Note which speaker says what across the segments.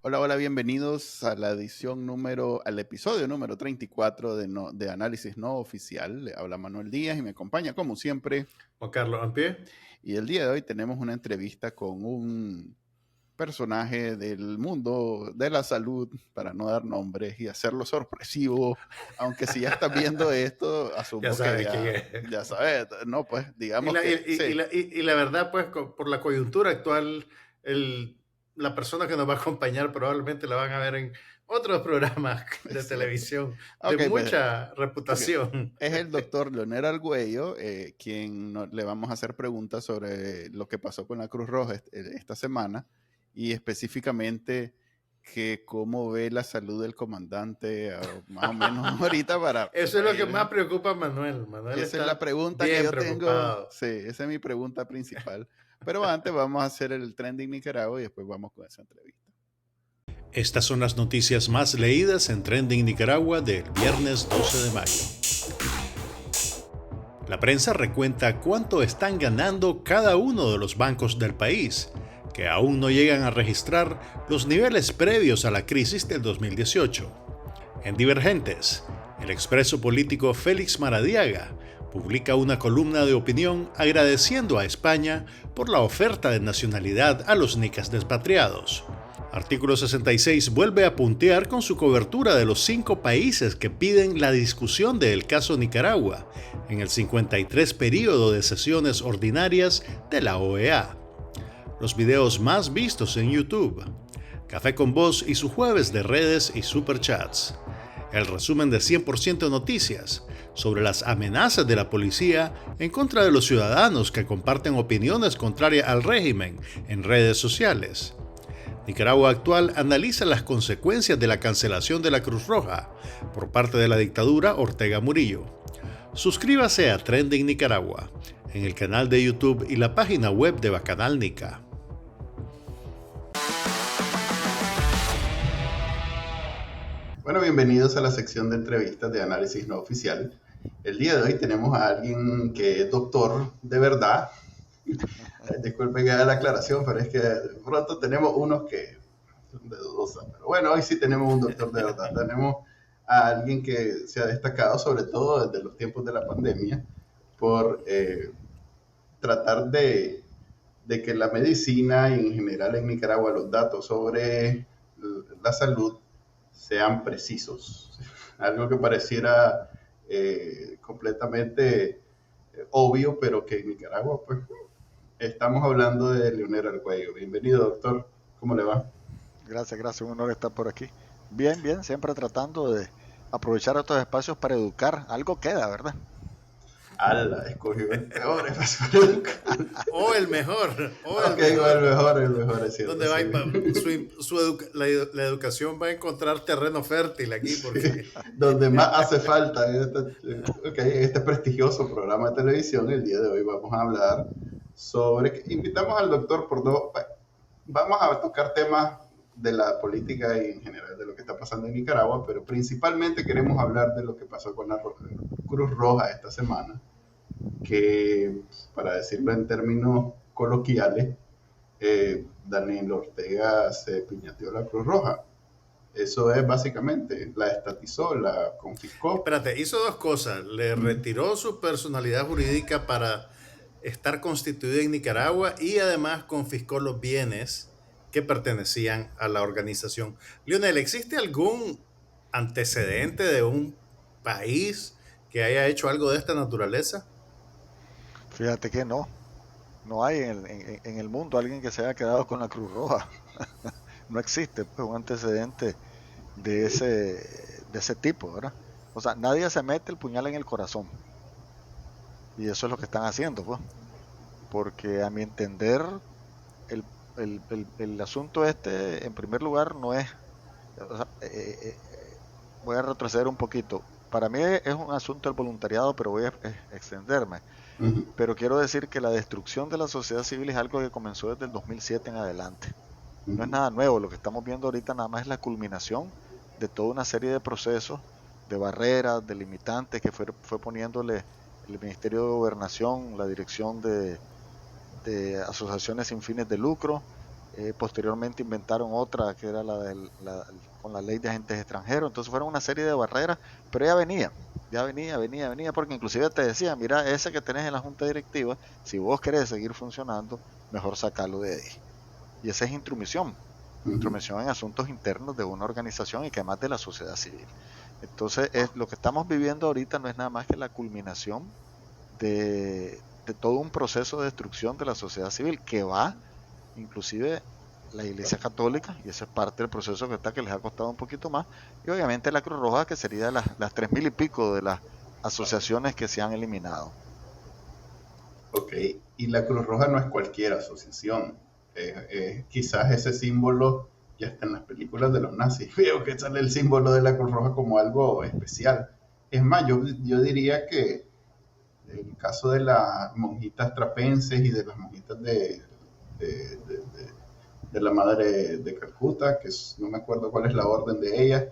Speaker 1: Hola, hola, bienvenidos a al episodio número 34 de Análisis No Oficial. Le habla Manuel Díaz y me acompaña, como siempre.
Speaker 2: Juan Carlos Ampie.
Speaker 1: Y el día de hoy tenemos una entrevista con un personaje del mundo de la salud, para no dar nombres y hacerlo sorpresivo, aunque si ya estás viendo esto,
Speaker 2: Ya
Speaker 1: asumo que
Speaker 2: sabes quién es.
Speaker 1: ya sabes, no, pues
Speaker 2: Y
Speaker 1: digamos
Speaker 2: la, y,
Speaker 1: que
Speaker 2: y- y
Speaker 1: sí.
Speaker 2: la, y- y la verdad, pues, por la coyuntura actual, la persona que nos va a acompañar probablemente la van a ver en otros programas
Speaker 1: Es
Speaker 2: de
Speaker 1: cierto.
Speaker 2: televisión de
Speaker 1: Ok, pues
Speaker 2: mucha
Speaker 1: okay.
Speaker 2: reputación.
Speaker 1: Es el doctor Leonel Argüello, quien le vamos a hacer preguntas sobre lo que pasó con la Cruz Roja esta semana y específicamente que cómo ve la salud del comandante, más o menos ahorita
Speaker 2: Eso es
Speaker 1: para
Speaker 2: lo que más
Speaker 1: ir.
Speaker 2: preocupa a Manuel. Manuel
Speaker 1: Esa es la
Speaker 2: está
Speaker 1: pregunta que
Speaker 2: bien
Speaker 1: yo tengo.
Speaker 2: preocupado.
Speaker 1: Sí, esa es mi pregunta principal. Pero antes vamos a hacer el trending Nicaragua y después vamos con esa entrevista.
Speaker 3: Estas son las noticias más leídas en Trending Nicaragua del viernes 12 de mayo. La prensa recuenta cuánto están ganando cada uno de los bancos del país, que aún no llegan a registrar los niveles previos a la crisis del 2018. En Divergentes, el expreso político Félix Maradiaga publica una columna de opinión agradeciendo a España por la oferta de nacionalidad a los nicas despatriados. Artículo 66 vuelve a puntear con su cobertura de los 5 países que piden la discusión del caso Nicaragua en el 53 período de sesiones ordinarias de la OEA. Los videos más vistos en YouTube. Café con Voz y su jueves de redes y superchats. El resumen de 100% Noticias sobre las amenazas de la policía en contra de los ciudadanos que comparten opiniones contrarias al régimen en redes sociales. Nicaragua Actual analiza las consecuencias de la cancelación de la Cruz Roja por parte de la dictadura Ortega Murillo. Suscríbase a Trending Nicaragua en el canal de YouTube y la página web de Bacanal Nica.
Speaker 1: Bueno, bienvenidos a la sección de entrevistas de Análisis No Oficial. El día de hoy tenemos a alguien que es doctor de verdad. Disculpen que haga la aclaración, pero es que de pronto tenemos unos que son de dudosa. Pero bueno, hoy sí tenemos un doctor de verdad. Tenemos a alguien que se ha destacado, sobre todo desde los tiempos de la pandemia, por tratar de que la medicina y en general en Nicaragua los datos sobre la salud sean precisos. Algo que pareciera completamente obvio, pero que en Nicaragua, pues, estamos hablando de Leonel Argüello. Bienvenido, doctor. ¿Cómo le va?
Speaker 4: Gracias, un honor estar por aquí. Bien, bien, siempre tratando de aprovechar estos espacios para educar. Algo queda, ¿verdad?
Speaker 1: Ala, escogió el peor espacio.
Speaker 2: O el mejor, o el
Speaker 1: Ok,
Speaker 2: mejor.
Speaker 1: el mejor es cierto.
Speaker 2: Donde
Speaker 1: Sí.
Speaker 2: la educación va a encontrar terreno fértil aquí, porque
Speaker 1: Sí, donde más hace falta este prestigioso programa de televisión. El día de hoy vamos a hablar sobre, invitamos al doctor por dos, vamos a tocar temas de la política y en general de lo que está pasando en Nicaragua, pero principalmente queremos hablar de lo que pasó con la Cruz Roja esta semana, que, para decirlo en términos coloquiales, Daniel Ortega se piñateó la Cruz Roja. Eso es básicamente, la estatizó, la confiscó.
Speaker 2: espérate, hizo dos cosas. Le retiró su personalidad jurídica para estar constituida en Nicaragua y además confiscó los bienes que pertenecían a la organización. Lionel, ¿existe algún antecedente de un país que haya hecho algo de esta naturaleza?
Speaker 4: Fíjate que no hay en el mundo alguien que se haya quedado con la Cruz Roja. No existe pues, un antecedente de ese tipo, ¿verdad? O sea, nadie se mete el puñal en el corazón. Y eso es lo que están haciendo, pues. Porque a mi entender, el, el asunto este, en primer lugar, no es... O sea, voy a retroceder un poquito. Para mí es un asunto del voluntariado, pero voy a extenderme.
Speaker 1: Uh-huh.
Speaker 4: Pero quiero decir que la destrucción de la sociedad civil es algo que comenzó desde el 2007 en adelante. No es nada nuevo, lo que estamos viendo ahorita nada más es la culminación de toda una serie de procesos, de barreras, de limitantes que fue poniéndole el Ministerio de Gobernación, la Dirección de Asociaciones sin fines de lucro Posteriormente inventaron otra que era con la ley de agentes extranjeros. Entonces fueron una serie de barreras, pero venía, porque inclusive te decía, mira, ese que tenés en la junta directiva, si vos querés seguir funcionando, mejor sacarlo de ahí. Y esa es intromisión en asuntos internos de una organización y que además de la sociedad civil. Entonces, lo que estamos viviendo ahorita no es nada más que la culminación de todo un proceso de destrucción de la sociedad civil que va, inclusive la Iglesia Católica, y esa es parte del proceso que les ha costado un poquito más, y obviamente la Cruz Roja, que sería las 3.000 y pico de las asociaciones que se han eliminado.
Speaker 1: Ok, y la Cruz Roja no es cualquier asociación. Quizás ese símbolo ya está en las películas de los nazis. Veo que sale el símbolo de la Cruz Roja como algo especial. Es más, yo diría que el caso de las monjitas trapenses y de las monjitas de la Madre de Calcuta, no me acuerdo cuál es la orden de ellas,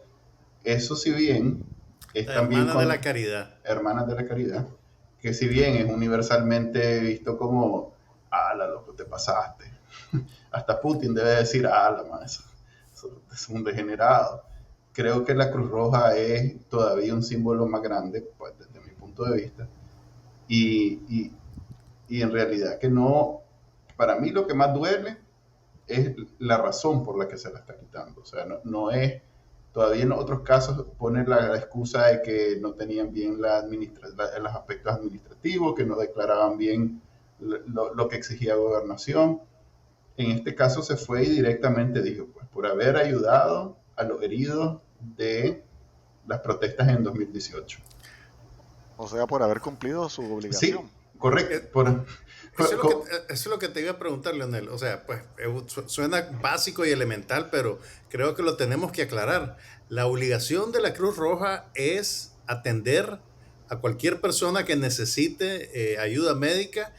Speaker 1: eso si bien es también
Speaker 2: Hermanas de la Caridad.
Speaker 1: Hermanas de la Caridad, que si bien es universalmente visto como, ala, loco, te pasaste. Hasta Putin debe decir, ala, man, eso es un degenerado. Creo que la Cruz Roja es todavía un símbolo más grande, pues, desde mi punto de vista. Y en realidad que no, para mí lo que más duele es la razón por la que se la está quitando. O sea, no es, todavía en otros casos ponen la excusa de que no tenían bien los aspectos administrativos, que no declaraban bien lo que exigía gobernación. En este caso se fue y directamente dijo, pues por haber ayudado a los heridos de las protestas en 2018.
Speaker 4: O sea, por haber cumplido su obligación.
Speaker 1: Sí, correcto.
Speaker 2: Eso es lo que te iba a preguntar, Leonel. O sea, pues suena básico y elemental, pero creo que lo tenemos que aclarar. La obligación de la Cruz Roja es atender a cualquier persona que necesite ayuda médica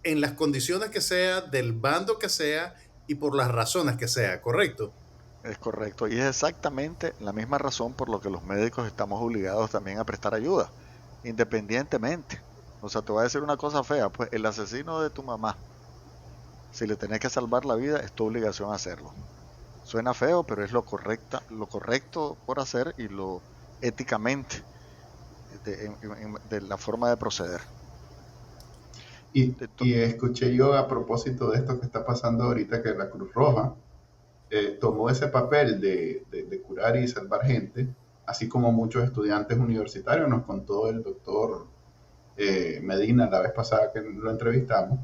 Speaker 2: en las condiciones que sea, del bando que sea y por las razones que sea, ¿correcto?
Speaker 4: Es correcto, y es exactamente la misma razón por lo que los médicos estamos obligados también a prestar ayuda, independientemente. O sea, te voy a decir una cosa fea, pues el asesino de tu mamá, si le tenés que salvar la vida, es tu obligación hacerlo. Suena feo, pero es lo correcto por hacer y lo éticamente de la forma de proceder.
Speaker 1: Y escuché yo a propósito de esto que está pasando ahorita, que la Cruz Roja tomó ese papel de curar y salvar gente, así como muchos estudiantes universitarios, nos contó el doctor Medina la vez pasada que lo entrevistamos,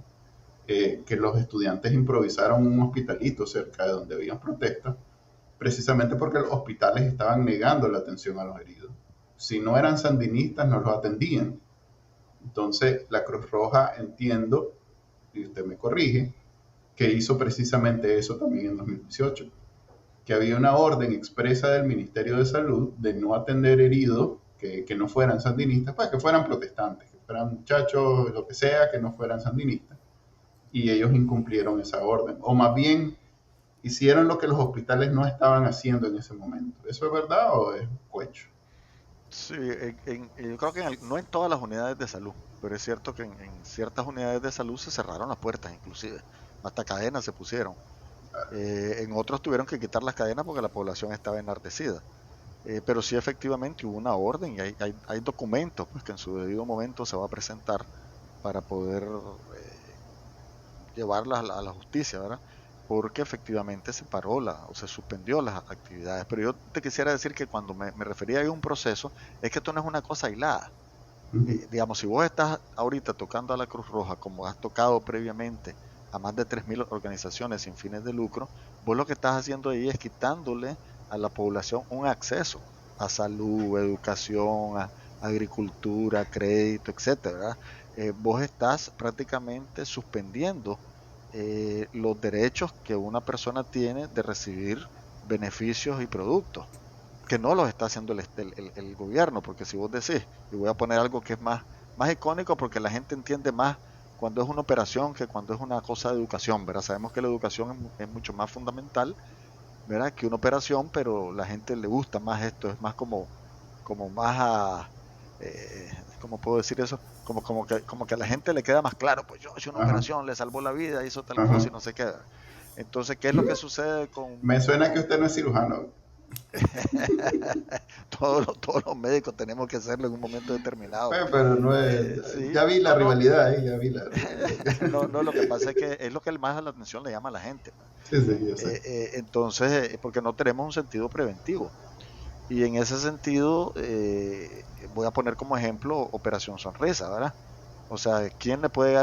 Speaker 1: que los estudiantes improvisaron un hospitalito cerca de donde habían protestas, precisamente porque los hospitales estaban negando la atención a los heridos. Si no eran sandinistas, no los atendían. Entonces, la Cruz Roja, entiendo, y usted me corrige, que hizo precisamente eso también en 2018, que había una orden expresa del Ministerio de Salud de no atender heridos que no fueran sandinistas, pues que fueran protestantes, que fueran muchachos, lo que sea, que no fueran sandinistas. Y ellos incumplieron esa orden, o más bien hicieron lo que los hospitales no estaban haciendo en ese momento. ¿Eso es verdad o es cuecho?
Speaker 4: Sí, yo creo que no en todas las unidades de salud, pero es cierto que en ciertas unidades de salud se cerraron las puertas, inclusive, hasta cadenas se pusieron. En otros tuvieron que quitar las cadenas porque la población estaba enardecida. Pero sí, efectivamente hubo una orden y hay documentos pues, que en su debido momento se va a presentar para poder llevarlas a la justicia, ¿verdad? Porque efectivamente se paró o se suspendió las actividades. Pero yo te quisiera decir que cuando me refería a un proceso, es que esto no es una cosa aislada. Digamos, si vos estás ahorita tocando a la Cruz Roja, como has tocado previamente a más de 3.000 organizaciones sin fines de lucro, vos lo que estás haciendo ahí es quitándole a la población un acceso a salud, educación, a agricultura, crédito, etcétera. Vos estás prácticamente suspendiendo los derechos que una persona tiene de recibir beneficios y productos, que no los está haciendo el gobierno, porque si vos decís, y voy a poner algo que es más icónico porque la gente entiende más cuando es una operación que cuando es una cosa de educación, ¿verdad? Sabemos que la educación es mucho más fundamental, ¿verdad?, que una operación, pero la gente le gusta más esto, es más como más ¿cómo puedo decir eso? Como que a la gente le queda más claro, pues yo hice una operación, le salvó la vida, hizo tal cosa y no sé qué. Entonces, ¿qué es lo que sucede con,
Speaker 1: Me suena que usted no es cirujano.
Speaker 4: todos los médicos tenemos que hacerlo en un momento determinado?
Speaker 1: Pero no es.
Speaker 4: Sí,
Speaker 1: Ya vi la
Speaker 4: no, no,
Speaker 1: rivalidad, ya vi la.
Speaker 4: no, no, lo que pasa es que es lo que más a la atención le llama a la gente.
Speaker 1: Sí, sí, yo sé.
Speaker 4: Entonces, porque no tenemos un sentido preventivo. Y en ese sentido, voy a poner como ejemplo Operación Sonrisa, ¿verdad? O sea, ¿quién le puede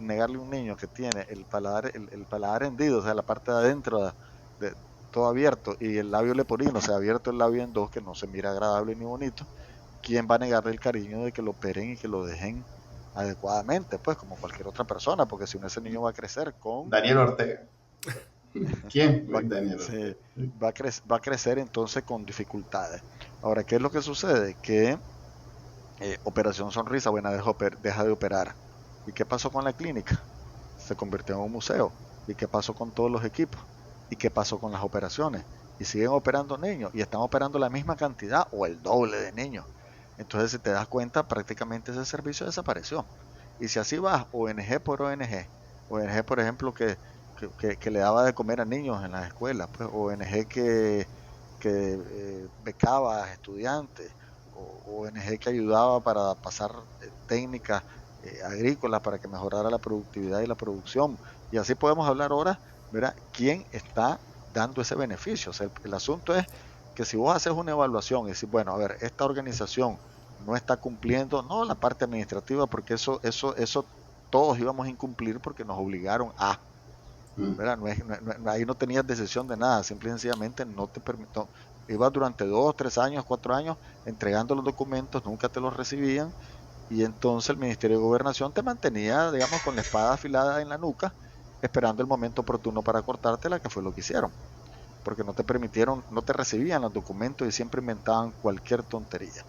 Speaker 4: negarle a un niño que tiene el paladar hendido, o sea, la parte de adentro de- todo abierto, y el labio leporino, o sea, abierto el labio en dos, que no se mira agradable ni bonito? ¿Quién va a negarle el cariño de que lo operen y que lo dejen adecuadamente? Pues como cualquier otra persona, porque si no, ese niño va a crecer
Speaker 1: Daniel Ortega. ¿Quién?
Speaker 4: va,
Speaker 1: Daniel
Speaker 4: se-
Speaker 1: Ortega.
Speaker 4: va a crecer entonces con dificultades. Ahora, ¿qué es lo que sucede? Que Operación Sonrisa, bueno, deja de operar. ¿Y qué pasó con la clínica? Se convirtió en un museo. ¿Y qué pasó con todos los equipos? ¿Y qué pasó con las operaciones? Y siguen operando niños y están operando la misma cantidad o el doble de niños. Entonces, si te das cuenta, prácticamente ese servicio desapareció. Y si así vas, ONG por ONG, ONG por ejemplo que le daba de comer a niños en las escuelas, pues ONG que becaba a estudiantes, o ONG que ayudaba para pasar técnicas agrícolas para que mejorara la productividad y la producción. Y así podemos hablar ahora, ¿verdad? ¿Quién está dando ese beneficio? O sea, el asunto es que si vos haces una evaluación y decís, bueno, a ver, esta organización no está cumpliendo, no la parte administrativa, porque eso todos íbamos a incumplir porque nos obligaron a,
Speaker 1: Mm.
Speaker 4: ¿verdad? Ahí no tenías decisión de nada, simple y sencillamente no te permitió. Ibas durante 2, 3 años, 4 años entregando los documentos, nunca te los recibían, y entonces el Ministerio de Gobernación te mantenía, digamos, con la espada afilada en la nuca, esperando el momento oportuno para cortártela, que fue lo que hicieron, porque no te permitieron, no te recibían los documentos y siempre inventaban cualquier tontería.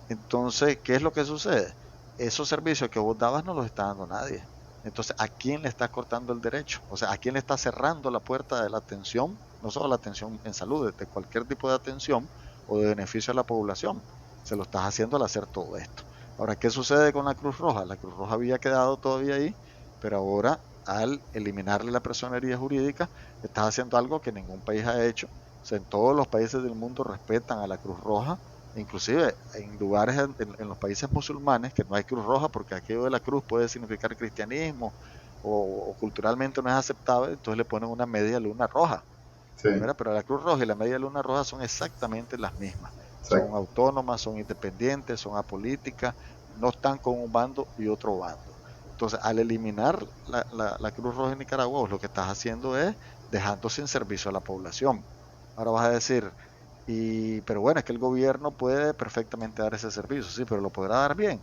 Speaker 4: Entonces, ¿qué es lo que sucede? Esos servicios que vos dabas no los está dando nadie. Entonces, ¿a quién le estás cortando el derecho? O sea, ¿a quién le estás cerrando la puerta de la atención? No solo la atención en salud, de cualquier tipo de atención o de beneficio a la población. Se lo estás haciendo al hacer todo esto. Ahora, ¿qué sucede con la Cruz Roja? La Cruz Roja había quedado todavía ahí, pero ahora, al eliminarle la personería jurídica, estás haciendo algo que ningún país ha hecho. O sea, en todos los países del mundo respetan a la Cruz Roja, inclusive en lugares en los países musulmanes que no hay cruz roja porque aquello de la cruz puede significar cristianismo o culturalmente no es aceptable, entonces le ponen una media luna roja,
Speaker 1: Sí,
Speaker 4: ¿verdad? Pero la cruz roja y la media luna roja son exactamente las mismas, son
Speaker 1: exacto.
Speaker 4: autónomas, son independientes, son apolíticas, no están con un bando y otro bando. Entonces, al eliminar la Cruz Roja en Nicaragua, lo que estás haciendo es dejando sin servicio a la población. Ahora vas a decir, pero bueno, es que el gobierno puede perfectamente dar ese servicio, sí, pero lo podrá dar bien.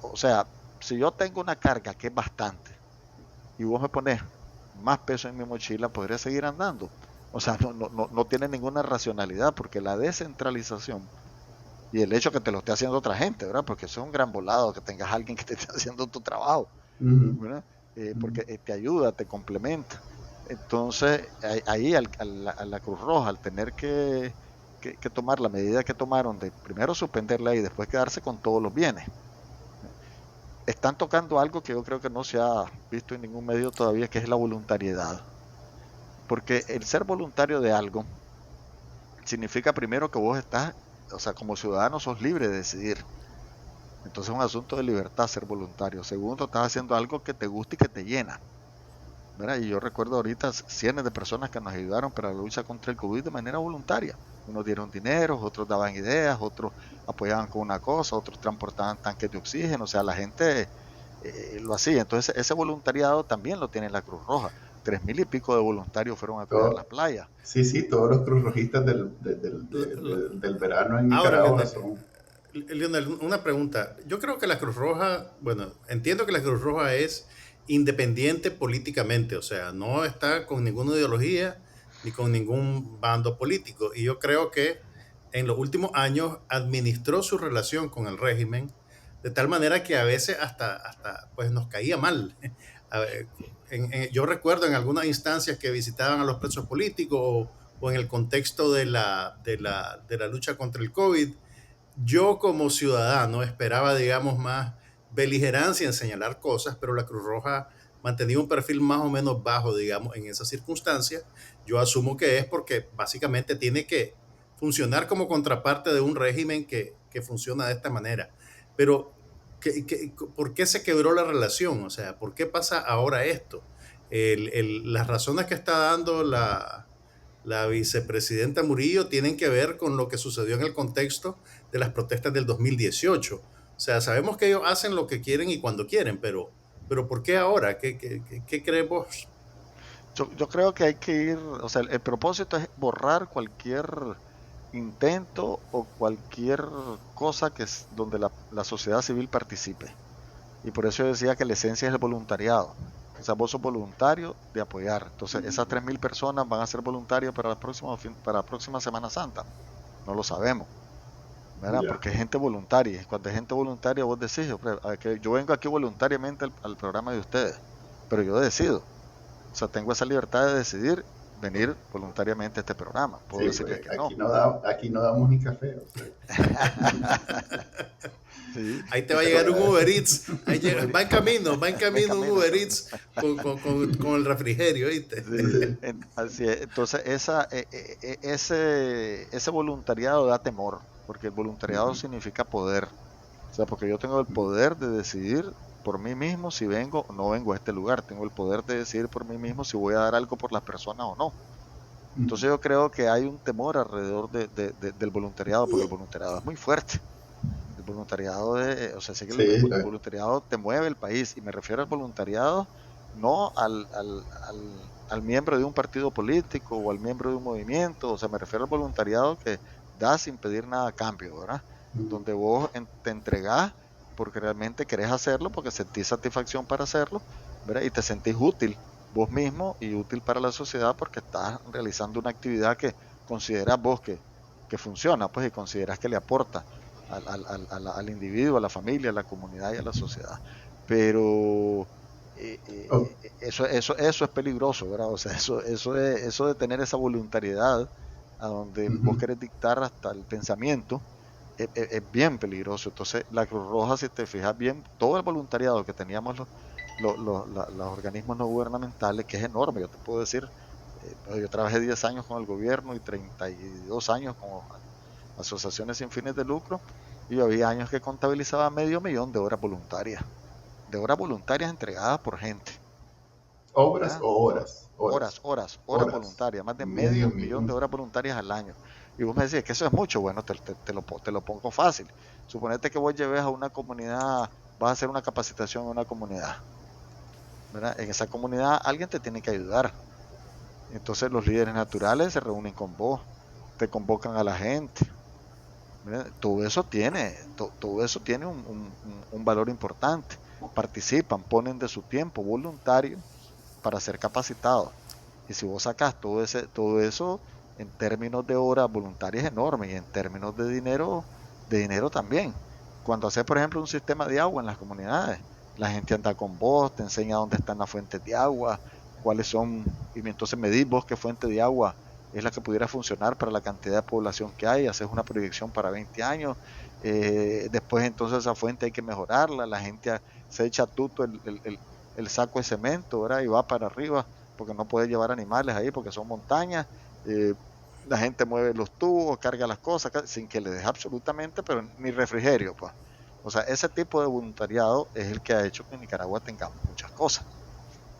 Speaker 4: O sea, si yo tengo una carga que es bastante y vos me pones más peso en mi mochila, podría seguir andando. O sea, no tiene ninguna racionalidad porque la descentralización y el hecho que te lo esté haciendo otra gente, ¿verdad? Porque eso es un gran volado, que tengas a alguien que te esté haciendo tu trabajo,
Speaker 1: Ujú,
Speaker 4: ¿verdad?
Speaker 1: ujú.
Speaker 4: Porque te ayuda, te complementa. Entonces, ahí a la Cruz Roja, al tener que tomar la medida que tomaron de primero suspenderla y después quedarse con todos los bienes, están tocando algo que yo creo que no se ha visto en ningún medio todavía, que es la voluntariedad. Porque el ser voluntario de algo significa primero que vos estás, o sea, como ciudadano sos libre de decidir. Entonces es un asunto de libertad ser voluntario. Segundo, estás haciendo algo que te gusta y que te llena, ¿verdad? Y yo recuerdo ahorita cientos de personas que nos ayudaron para la lucha contra el COVID de manera voluntaria. Unos dieron dinero, otros daban ideas, otros apoyaban con una cosa, otros transportaban tanques de oxígeno. O sea, la gente lo hacía. Entonces ese voluntariado también lo tiene la Cruz Roja. 3,000 y pico de voluntarios fueron a cuidar las
Speaker 1: Todo-
Speaker 4: playas.
Speaker 1: sí, sí, todos los cruzrojistas
Speaker 2: L- l-
Speaker 1: del verano en
Speaker 2: Ahora,
Speaker 1: Nicaragua son.
Speaker 2: Lionel, una pregunta. Yo creo que la Cruz Roja, bueno, entiendo que la Cruz Roja es independiente políticamente, o sea, no está con ninguna ideología ni con ningún bando político. Y yo creo que en los últimos años administró su relación con el régimen de tal manera que a veces hasta pues nos caía mal. A ver, yo recuerdo en algunas instancias que visitaban a los presos políticos o en el contexto de la lucha contra el COVID, yo como ciudadano esperaba, digamos, más beligerancia en señalar cosas, pero la Cruz Roja mantenido un perfil más o menos bajo, digamos, en esas circunstancias, yo asumo que es porque básicamente tiene que funcionar como contraparte de un régimen que funciona de esta manera. Pero, ¿por qué se quebró la relación? O sea, ¿por qué pasa ahora esto? Las razones que está dando la vicepresidenta Murillo tienen que ver con lo que sucedió en el contexto de las protestas del 2018. O sea, sabemos que ellos hacen lo que quieren y cuando quieren, pero ¿por qué ahora? ¿Qué crees vos?
Speaker 4: Yo creo que hay que ir, o sea, el propósito es borrar cualquier intento o cualquier cosa donde la sociedad civil participe. Y por eso yo decía que la esencia es el voluntariado. O sea, vos sos voluntario de apoyar. Entonces, esas 3.000 personas van a ser voluntarios para la próxima Semana Santa. No lo sabemos, ¿verdad?
Speaker 1: Ya.
Speaker 4: Porque es gente voluntaria. Y cuando es gente voluntaria, vos decís, que yo vengo aquí voluntariamente al programa de ustedes, pero yo decido. O sea, tengo esa libertad de decidir venir voluntariamente a este programa. Puedo
Speaker 1: Sí,
Speaker 4: decirles
Speaker 1: pues
Speaker 4: que no.
Speaker 1: aquí no damos ni café. O sea.
Speaker 4: Sí,
Speaker 2: Ahí te va a llegar un Uber Eats. Va en camino un Uber
Speaker 4: sí.
Speaker 2: Eats con el refrigerio, ¿viste?
Speaker 4: Sí, así es. Entonces, ese voluntariado da temor, porque el voluntariado significa poder. O sea, porque yo tengo el poder de decidir por mí mismo si vengo o no vengo a este lugar. Tengo el poder de decidir por mí mismo si voy a dar algo por las personas o no. Entonces yo creo que hay un temor alrededor del voluntariado, porque el voluntariado es muy fuerte. El voluntariado, o sea, sé que
Speaker 1: Sí,
Speaker 4: el voluntariado te mueve el país, y me refiero al voluntariado no al miembro de un partido político o al miembro de un movimiento, o sea, me refiero al voluntariado que da sin pedir nada a cambio, ¿verdad? Donde vos te entregás porque realmente querés hacerlo, porque sentís satisfacción para hacerlo, ¿verdad? Y te sentís útil vos mismo y útil para la sociedad porque estás realizando una actividad que consideras vos que funciona, pues, y consideras que le aporta al individuo, a la familia, a la comunidad y a la sociedad. Pero
Speaker 1: oh,
Speaker 4: eso es peligroso, ¿verdad? O sea, eso de tener esa voluntariedad a donde vos querés dictar hasta el pensamiento, es bien peligroso. Entonces, la Cruz Roja, si te fijas bien, todo el voluntariado que teníamos los organismos no gubernamentales, que es enorme, yo te puedo decir, yo trabajé 10 años con el gobierno y 32 años con asociaciones sin fines de lucro, y había años que contabilizaba 500.000 de horas voluntarias entregadas por gente.
Speaker 1: ¿obras
Speaker 4: ¿Verdad?
Speaker 1: o horas?
Speaker 4: Horas
Speaker 1: Horas.
Speaker 4: voluntarias, más de
Speaker 1: Medio
Speaker 4: 500.000 de
Speaker 1: millón.
Speaker 4: horas voluntarias al año. Y vos me decís que eso es mucho. Bueno, te lo pongo fácil. Suponete que vos lleves a una comunidad, vas a hacer una capacitación en una comunidad, ¿verdad? En esa comunidad alguien te tiene que ayudar. Entonces los líderes naturales se reúnen con vos, te convocan a la gente. Todo eso tiene un valor importante. Participan, ponen de su tiempo voluntario para ser capacitados. Y si vos sacas todo eso en términos de horas voluntarias es enorme, y en términos de dinero también. Cuando haces, por ejemplo, un sistema de agua en las comunidades, la gente anda con vos, te enseña dónde están las fuentes de agua, cuáles son, y entonces medís vos qué fuente de agua es la que pudiera funcionar para la cantidad de población que hay, haces una proyección para 20 años, después entonces esa fuente hay que mejorarla, la gente se echa tuto el saco de cemento, ¿verdad? Y va para arriba, porque no puede llevar animales ahí, porque son montañas, la gente mueve los tubos, carga las cosas, sin que le deje absolutamente, pero ni refrigerio, pues. O sea, ese tipo de voluntariado es el que ha hecho que en Nicaragua tengamos muchas cosas.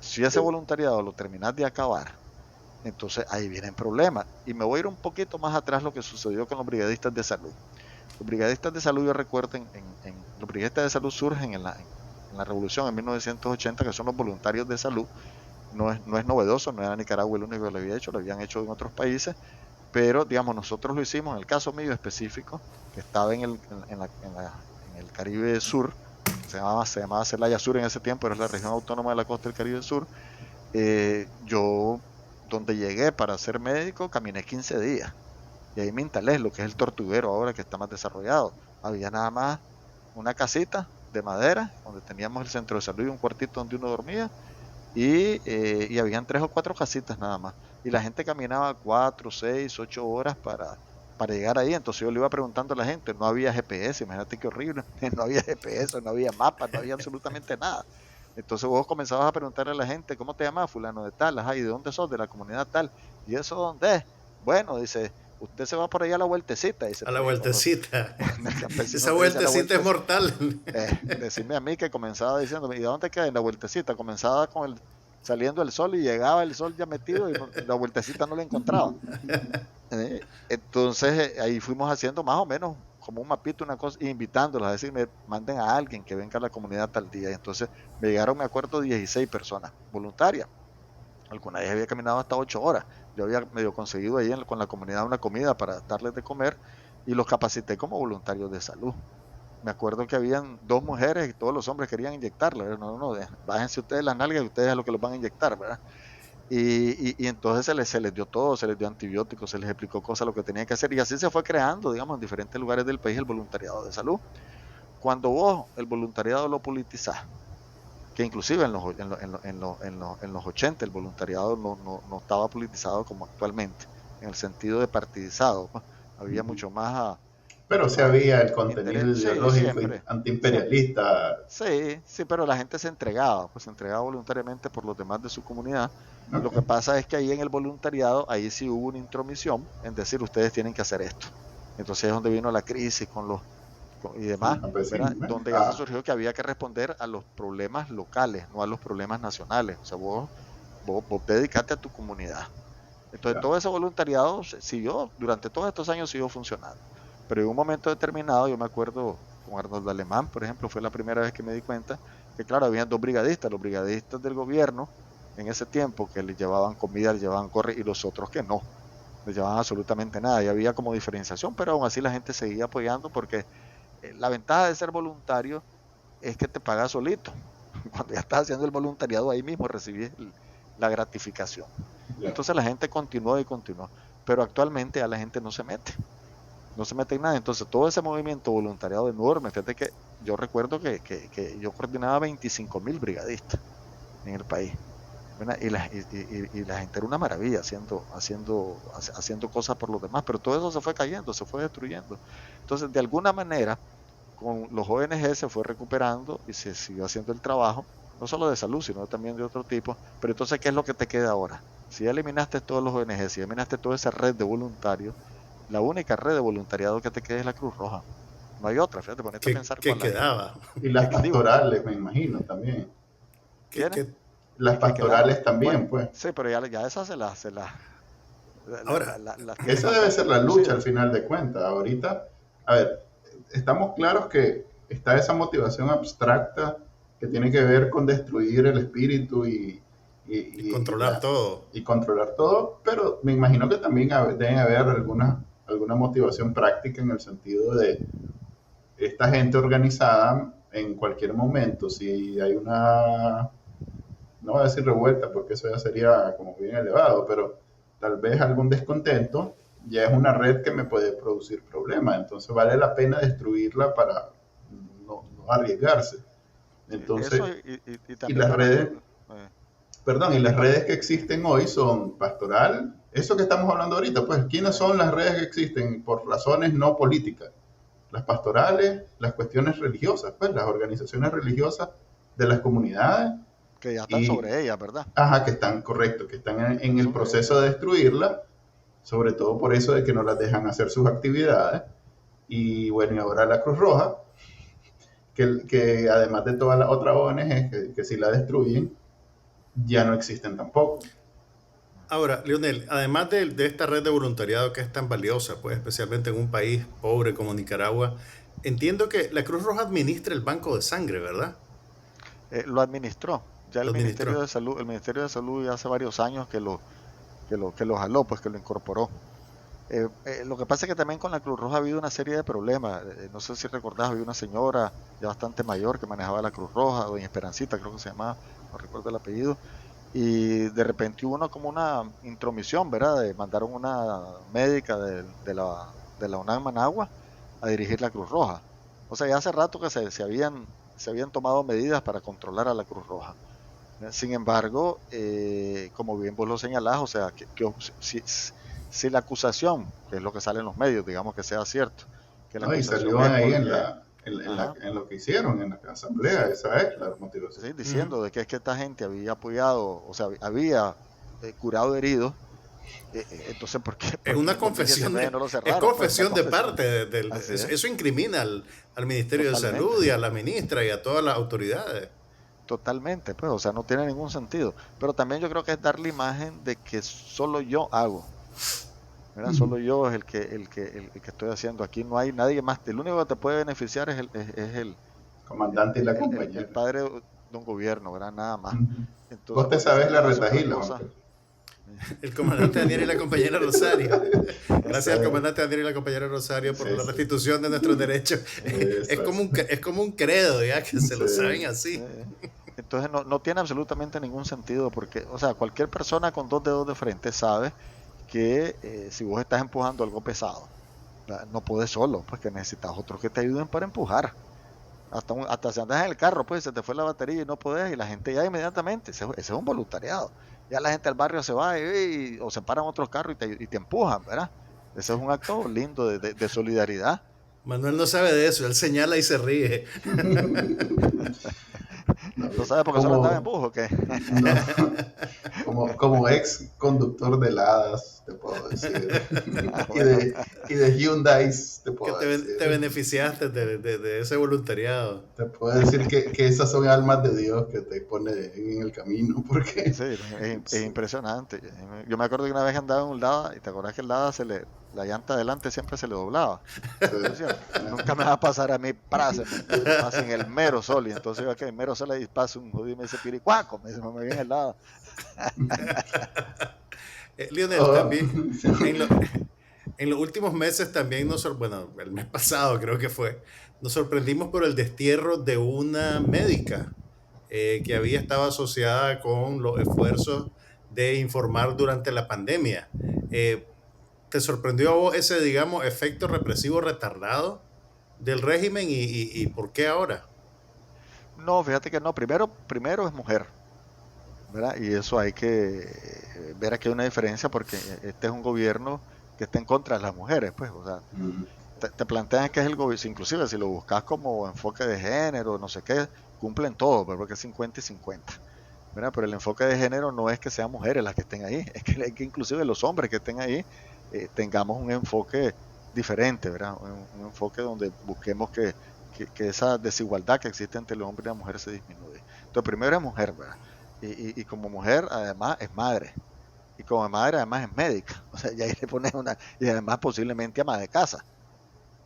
Speaker 4: Si ese voluntariado lo terminas de acabar, entonces ahí vienen problemas. Y me voy a ir un poquito más atrás lo que sucedió con los brigadistas de salud. Los brigadistas de salud, yo recuerdo, los brigadistas de salud surgen en la revolución en 1980, que son los voluntarios de salud. No es novedoso, no era Nicaragua el único que lo había hecho, lo habían hecho en otros países, pero digamos, nosotros lo hicimos en el caso mío específico, que estaba en el Caribe Sur, se llamaba Celaya Sur en ese tiempo, era la región autónoma de la costa del Caribe Sur. Yo, donde llegué para ser médico, caminé 15 días. Y ahí me instalé, lo que es el Tortuguero ahora, que está más desarrollado. Había nada más una casita de madera, donde teníamos el centro de salud y un cuartito donde uno dormía, y habían 3 o 4 casitas nada más. Y la gente caminaba 4, 6, 8 horas para llegar ahí. Entonces yo le iba preguntando a la gente, no había GPS, imagínate qué horrible, no había GPS, no había mapas, no había absolutamente nada. Entonces vos comenzabas a preguntarle a la gente, ¿cómo te llamas? Fulano de tal, ajá, ¿y de dónde sos? De la comunidad tal. ¿Y eso dónde es? Bueno, dice, usted se va por ahí a la vueltecita, dice,
Speaker 2: A la
Speaker 4: porque
Speaker 2: vueltecita.
Speaker 4: cuando el campesino
Speaker 2: Esa
Speaker 4: te dice a la
Speaker 2: vueltecita es
Speaker 4: vueltecita,
Speaker 2: mortal.
Speaker 4: decime a mí que comenzaba diciéndome, ¿y de dónde queda? En la vueltecita, comenzaba saliendo el sol y llegaba el sol ya metido y la vueltecita no la encontraba. Entonces ahí fuimos haciendo más o menos como un mapito, una cosa, invitándolos a decirme, manden a alguien que venga a la comunidad tal día. Y entonces me llegaron, me acuerdo, 16 personas voluntarias. Alguna vez había caminado hasta 8 horas. Yo había medio conseguido ahí con la comunidad una comida para darles de comer y los capacité como voluntarios de salud. Me acuerdo que habían 2 mujeres y todos los hombres querían inyectarla. No, no, bájense ustedes las nalgas y ustedes es lo que los van a inyectar, ¿verdad? Y entonces se les dio todo, se les dio antibióticos, se les explicó cosas, lo que tenían que hacer, y así se fue creando, digamos, en diferentes lugares del país el voluntariado de salud. Cuando vos el voluntariado lo politizás, que inclusive en los 80 el voluntariado no estaba politizado como actualmente, en el sentido de partidizado, ¿no? Había
Speaker 1: Pero
Speaker 4: mucho
Speaker 1: se
Speaker 4: más
Speaker 1: había el
Speaker 4: interés,
Speaker 1: contenido
Speaker 4: sí,
Speaker 1: ideológico
Speaker 4: siempre, siempre.
Speaker 1: antiimperialista.
Speaker 4: Sí, sí, pero la gente se entregaba, pues se entregaba voluntariamente por los demás de su comunidad. Lo
Speaker 1: Ok.
Speaker 4: que pasa es que ahí en el voluntariado, ahí sí hubo una intromisión en decir, ustedes tienen que hacer esto. Entonces es donde vino la crisis y
Speaker 1: Con los
Speaker 4: demás, ¿verdad?
Speaker 1: campesinos. ¿Eh?
Speaker 4: Donde ya se surgió que había que responder a los problemas locales, no a los problemas nacionales. O sea, vos dedicate a tu comunidad. Entonces
Speaker 1: Ya.
Speaker 4: todo ese voluntariado siguió, durante todos estos años siguió funcionando. Pero en un momento determinado, yo me acuerdo con Arnold Alemán, por ejemplo, fue la primera vez que me di cuenta que, claro, habían 2 brigadistas, los brigadistas del gobierno en ese tiempo que les llevaban comida, les llevaban corre, y los otros que no, les llevaban absolutamente nada. Y había como diferenciación, pero aún así la gente seguía apoyando porque la ventaja de ser voluntario es que te pagas solito. Cuando ya estás haciendo el voluntariado, ahí mismo recibís la gratificación.
Speaker 1: Ya.
Speaker 4: Entonces la gente continuó y continuó, pero actualmente ya la gente no se mete en nada. Entonces todo ese movimiento voluntariado enorme, fíjate que yo recuerdo que yo coordinaba 25.000 brigadistas en el país, ¿verdad? Y la gente era una maravilla haciendo cosas por los demás, pero todo eso se fue cayendo, se fue destruyendo. Entonces de alguna manera con los ONG se fue recuperando y se siguió haciendo el trabajo, no solo de salud, sino también de otro tipo. Pero entonces, ¿qué es lo que te queda ahora? Si ya eliminaste todos los ONG, si ya eliminaste toda esa red de voluntarios, la única red de voluntariado que te queda es la Cruz Roja. No hay otra, fíjate, ponete a pensar
Speaker 2: Que
Speaker 4: cuál hay.
Speaker 2: quedaba.
Speaker 1: Y las
Speaker 4: Digo,
Speaker 1: pastorales, me imagino, también.
Speaker 4: ¿quiénes?
Speaker 2: Que
Speaker 1: Las
Speaker 4: Que quedaron.
Speaker 1: pastorales
Speaker 4: Bueno,
Speaker 1: también, pues.
Speaker 4: sí, pero ya esas
Speaker 2: ahora,
Speaker 4: las tienen
Speaker 1: Esa debe
Speaker 4: bastante
Speaker 1: ser la lucha al
Speaker 4: reducidas.
Speaker 1: final de cuentas. Ahorita, a ver, estamos claros que está esa motivación abstracta que tiene que ver con destruir el espíritu
Speaker 2: y
Speaker 1: y
Speaker 2: controlar todo.
Speaker 1: y controlar todo, pero me imagino que también deben haber alguna motivación práctica en el sentido de esta gente organizada en cualquier momento, si hay no voy a decir revuelta porque eso ya sería como bien elevado, pero tal vez algún descontento, ya es una red que me puede producir problemas, entonces vale la pena destruirla para no arriesgarse.
Speaker 4: Sí, eso
Speaker 1: Entonces,
Speaker 4: y
Speaker 1: y
Speaker 4: también
Speaker 1: las
Speaker 4: para...
Speaker 1: redes,
Speaker 4: eh,
Speaker 1: perdón, y
Speaker 4: y
Speaker 1: las
Speaker 4: para
Speaker 1: redes que existen hoy son pastoral, eso que estamos hablando ahorita, pues, ¿quiénes
Speaker 4: eh,
Speaker 1: son las redes que existen por razones no políticas? Las pastorales, las cuestiones religiosas, pues, las organizaciones religiosas de las comunidades
Speaker 4: que ya están
Speaker 1: y,
Speaker 4: sobre ellas, ¿verdad?
Speaker 1: ajá, que están correctos, que están en
Speaker 4: Están
Speaker 1: el
Speaker 4: sobre ellas.
Speaker 1: proceso de destruirla, sobre todo por eso de que no las dejan hacer sus actividades. Y bueno, y ahora la Cruz Roja, que además de todas las otras ONG que si la destruyen, ya no existen tampoco.
Speaker 2: Ahora, Leonel, además de esta red de voluntariado que es tan valiosa, pues especialmente en un país pobre como Nicaragua, entiendo que la Cruz Roja administra el banco de sangre, ¿verdad?
Speaker 4: Lo administró. Ya
Speaker 2: Lo administró.
Speaker 4: El Ministerio de Salud ya hace varios años que lo jaló, pues que lo incorporó. Lo que pasa es que también con la Cruz Roja ha habido una serie de problemas. No sé si recordás, había una señora ya bastante mayor que manejaba la Cruz Roja, doña Esperancita creo que se llamaba, no recuerdo el apellido, y de repente hubo como una intromisión, ¿verdad? Mandaron una médica de la UNAM Managua a dirigir la Cruz Roja. O sea, ya hace rato que se habían tomado medidas para controlar a la Cruz Roja. Sin embargo, como bien vos lo señalás, o sea, si la acusación, que es lo que sale en los medios, digamos que sea cierto, que la
Speaker 1: ¿No? Y
Speaker 4: acusación
Speaker 1: salió
Speaker 4: es
Speaker 1: ahí
Speaker 4: porque
Speaker 1: en lo que hicieron en la asamblea. Esa es la motivación.
Speaker 4: Sí, diciendo de que es que esta gente había apoyado, o sea, había curado heridos. Entonces, ¿por qué
Speaker 2: Es una confesión,
Speaker 4: no lo
Speaker 2: es
Speaker 4: cerraron?
Speaker 2: confesión de parte.
Speaker 4: Es.
Speaker 2: Eso incrimina al Ministerio
Speaker 4: Totalmente.
Speaker 2: de Salud y a la ministra y a todas las autoridades.
Speaker 4: Totalmente, pues, o sea, no tiene ningún sentido. Pero también yo creo que es dar la imagen de que solo yo hago, ¿verdad? Solo yo es el que estoy haciendo. Aquí no hay nadie más. El único que te puede beneficiar es el
Speaker 1: comandante y la compañera.
Speaker 4: El padre de un gobierno, ¿verdad? Nada más. Entonces,
Speaker 1: vos te sabes la retahila.
Speaker 2: El comandante Daniel y la compañera Rosario. Gracias al comandante Daniel y la compañera Rosario por la restitución de nuestros derechos. Es como un credo, ya que se lo saben así.
Speaker 4: Entonces no tiene absolutamente ningún sentido porque, o sea, cualquier persona con dos dedos de frente sabe que si vos estás empujando algo pesado, no puedes solo, pues que necesitas otros que te ayuden para empujar. Hasta si andas en el carro, pues se te fue la batería y no podés, y la gente ya inmediatamente, ese es un voluntariado. Ya la gente al barrio se va o se paran otros carros y te empujan, ¿verdad? Ese es un acto lindo de solidaridad.
Speaker 2: Manuel no sabe de eso, él señala y se ríe.
Speaker 4: ¿No sabes por qué solo andaba en bus o qué?
Speaker 1: No, como ex conductor de Ladas, te puedo decir. Y de Hyundai, te puedo decir.
Speaker 2: Te beneficiaste de ese voluntariado.
Speaker 1: Te puedo decir que esas son almas de Dios que te pone en el camino. Porque...
Speaker 4: Sí, es impresionante. Yo me acuerdo que una vez andaba en un Lada y te acordás que el Lada la llanta adelante siempre se le doblaba. Entonces, nunca me va a pasar a mí, pasen el mero sol. Y entonces yo que el mero sol y pasa un judío y me dice piricuaco, me dice, me viene el Lada.
Speaker 2: Lionel, también en los últimos meses también el mes pasado creo que fue, nos sorprendimos por el destierro de una médica que había estado asociada con los esfuerzos de informar durante la pandemia. ¿Te sorprendió a vos ese, digamos, efecto represivo retardado del régimen y por qué ahora?
Speaker 4: No, fíjate que no. Primero es mujer, ¿verdad? Y eso hay que ver aquí una diferencia porque este es un gobierno que está en contra de las mujeres, pues, o sea, te plantean que es el gobierno, inclusive si lo buscas como enfoque de género, no sé qué, cumplen todo, pero porque es 50 y 50, ¿verdad? Pero el enfoque de género no es que sean mujeres las que estén ahí, es que inclusive los hombres que estén ahí tengamos un enfoque diferente, ¿verdad? Un enfoque donde busquemos que esa desigualdad que existe entre el hombre y la mujer se disminuye. Entonces, primero es mujer, ¿verdad? Y como mujer, además, es madre. Y como madre, además, es médica. O sea, ya ahí le pones y además, posiblemente ama de casa.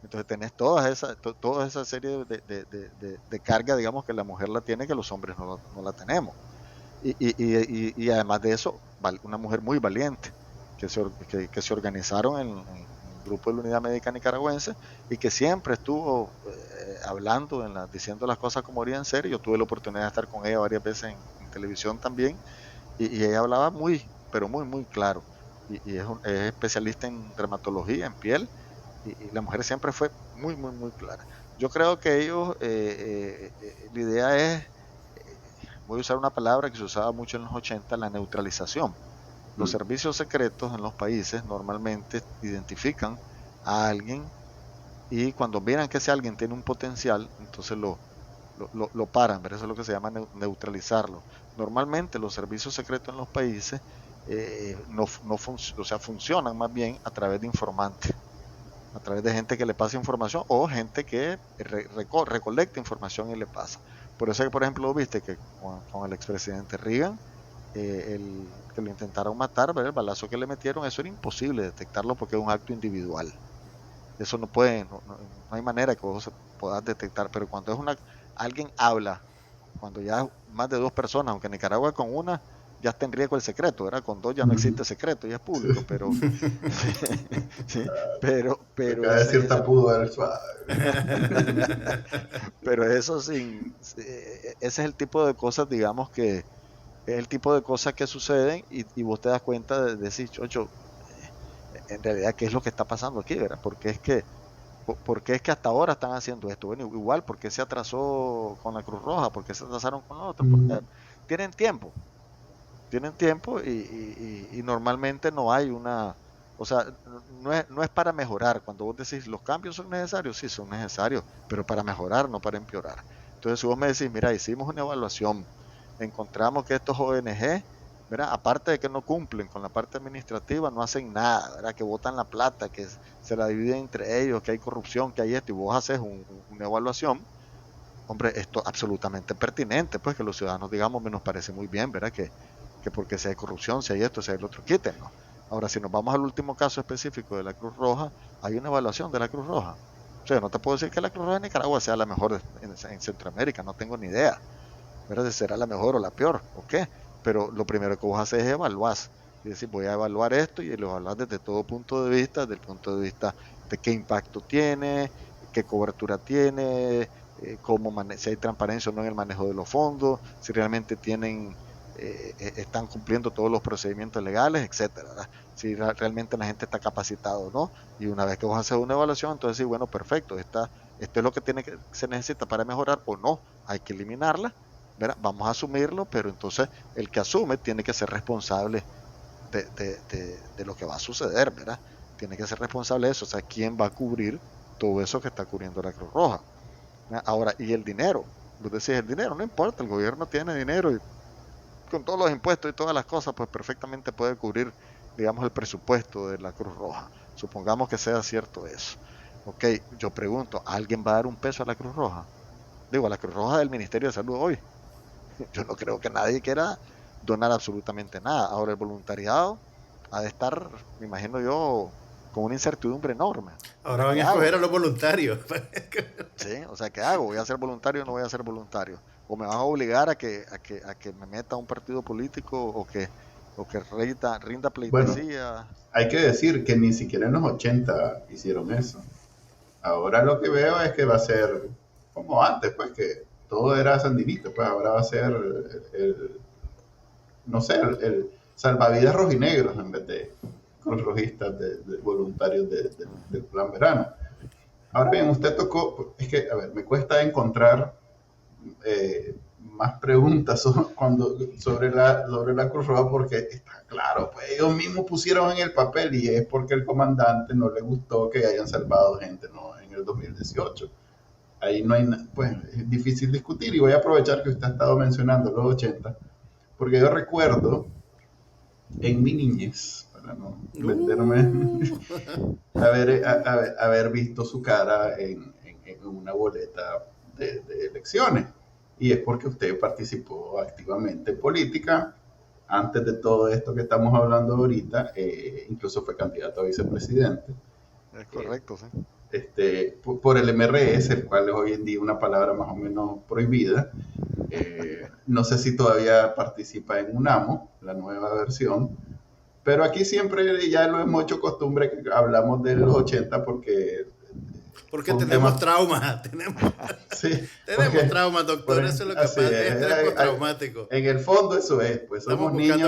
Speaker 4: Entonces, tenés toda esa serie de carga, digamos, que la mujer la tiene, que los hombres no la tenemos. Y además de eso, una mujer muy valiente, que se organizaron en el grupo de la Unidad Médica Nicaragüense y que siempre estuvo hablando, diciendo las cosas como deberían ser. Yo tuve la oportunidad de estar con ella varias veces en televisión también y ella hablaba pero muy claro. Y es especialista en dermatología, en piel, y la mujer siempre fue muy clara. Yo creo que ellos, la idea es, voy a usar una palabra que se usaba mucho en los 80, la neutralización. Los servicios secretos en los países normalmente identifican a alguien y cuando miran que ese alguien tiene un potencial, entonces lo paran, ¿verdad? Eso es lo que se llama neutralizarlo. Normalmente los servicios secretos en los países funcionan más bien a través de informantes, a través de gente que le pasa información o gente que recolecta información y le pasa. Por eso que, por ejemplo, viste que con el expresidente Reagan, que lo intentaron matar, ¿verdad? El balazo que le metieron, eso era imposible detectarlo porque es un acto individual. Eso no hay manera que vos puedas detectar, pero cuando alguien habla, cuando ya más de 2 personas, aunque en Nicaragua con una ya está en riesgo el secreto, ¿verdad? Con 2 ya no existe secreto, ya es público, pero sí, pero
Speaker 1: acaba de decir tapudo el suave.
Speaker 4: Pero eso ese es el tipo de cosas, digamos, que es el tipo de cosas que suceden y vos te das cuenta de decir, chocho, en realidad, ¿qué es lo que está pasando aquí, verdad? Porque es que hasta ahora están haciendo esto. Bueno, igual, porque se atrasó con la Cruz Roja, porque se atrasaron con la otra. Tienen tiempo y normalmente no hay O sea, no es para mejorar. Cuando vos decís los cambios son necesarios, sí son necesarios, pero para mejorar, no para empeorar. Entonces, si vos me decís, mira, hicimos una evaluación, encontramos que estos ONG, ¿verdad? Aparte de que no cumplen con la parte administrativa, no hacen nada, ¿verdad? Que botan la plata, que se la dividen entre ellos, que hay corrupción, que hay esto, y vos haces una evaluación. Hombre, esto es absolutamente pertinente, pues que los ciudadanos, digamos, nos parece muy bien, ¿verdad? Que porque si hay corrupción, si hay esto, si hay lo otro, quítenlo. Ahora, si nos vamos al último caso específico de la Cruz Roja, hay una evaluación de la Cruz Roja. O sea, no te puedo decir que la Cruz Roja de Nicaragua sea la mejor en Centroamérica, no tengo ni idea, ¿verdad? Si será la mejor o la peor, ¿o qué? Pero lo primero que vos haces es evaluar. Es decir, voy a evaluar esto y lo evaluar desde todo punto de vista, desde el punto de vista de qué impacto tiene, qué cobertura tiene, si hay transparencia o no en el manejo de los fondos, si realmente están cumpliendo todos los procedimientos legales, etcétera, ¿verdad? Si realmente la gente está capacitada o no. Y una vez que vos haces una evaluación, entonces sí, bueno, perfecto, esto es lo que se necesita para mejorar o no, hay que eliminarla, ¿verdad? Vamos a asumirlo, pero entonces el que asume tiene que ser responsable de lo que va a suceder, ¿verdad? Tiene que ser responsable de eso, o sea, ¿quién va a cubrir todo eso que está cubriendo la Cruz Roja? Ahora, y el dinero, vos decís, el dinero, no importa, el gobierno tiene dinero y con todos los impuestos y todas las cosas, pues perfectamente puede cubrir, digamos, el presupuesto de la Cruz Roja. Supongamos que sea cierto eso. Ok, yo pregunto, ¿alguien va a dar un peso a la Cruz Roja? Digo, a la Cruz Roja del Ministerio de Salud hoy. Yo no creo que nadie quiera donar absolutamente nada. Ahora, el voluntariado ha de estar, me imagino yo, con una incertidumbre enorme.
Speaker 2: Ahora van a escoger a los voluntarios.
Speaker 4: Sí, o sea, ¿qué hago? ¿Voy a ser voluntario o no voy a ser voluntario? ¿O me van a obligar a que me meta a un partido político o que rinda pleitesía?
Speaker 1: Bueno, hay que decir que ni siquiera en los 80 hicieron eso. Ahora lo que veo es que va a ser como antes, pues que todo era sandinista, pues ahora va a ser no sé, el salvavidas rojinegros en vez de con rojistas de voluntarios del Plan Verano. Ahora bien, usted tocó, es que, a ver, me cuesta encontrar más preguntas sobre la Cruz Roja porque está claro, pues ellos mismos pusieron en el papel y es porque el comandante no le gustó que hayan salvado gente, ¿no? En el 2018. Ahí no hay, pues es difícil discutir y voy a aprovechar que usted ha estado mencionando los 80 porque yo recuerdo en mi niñez, para no meterme, haber visto su cara en una boleta de elecciones. Y es porque usted participó activamente en política. Antes de todo esto que estamos hablando ahorita, incluso fue candidato a vicepresidente.
Speaker 4: Es correcto, sí.
Speaker 1: Por el MRS, el cual es hoy en día una palabra más o menos prohibida. No sé si todavía participa en UNAMO, la nueva versión, pero aquí siempre ya lo hemos hecho costumbre que hablamos de los 80 porque
Speaker 2: tenemos trauma,
Speaker 1: sí,
Speaker 2: tenemos trauma, doctor, eso es lo que pasa, es traumático.
Speaker 1: En el fondo eso es, pues somos niños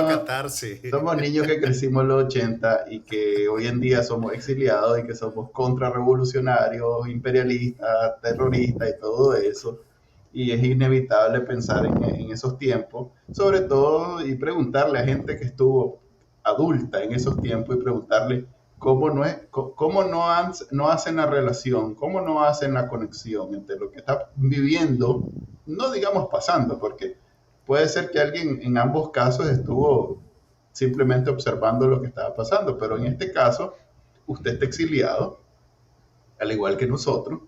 Speaker 1: que crecimos en los 80 y que hoy en día somos exiliados y que somos contrarrevolucionarios, imperialistas, terroristas y todo eso. Y es inevitable pensar en esos tiempos, sobre todo, y preguntarle a gente que estuvo adulta en esos tiempos y preguntarle cómo no hacen la relación, cómo no hacen la conexión entre lo que está viviendo, no digamos pasando, porque puede ser que alguien en ambos casos estuvo simplemente observando lo que estaba pasando, pero en este caso usted está exiliado, al igual que nosotros,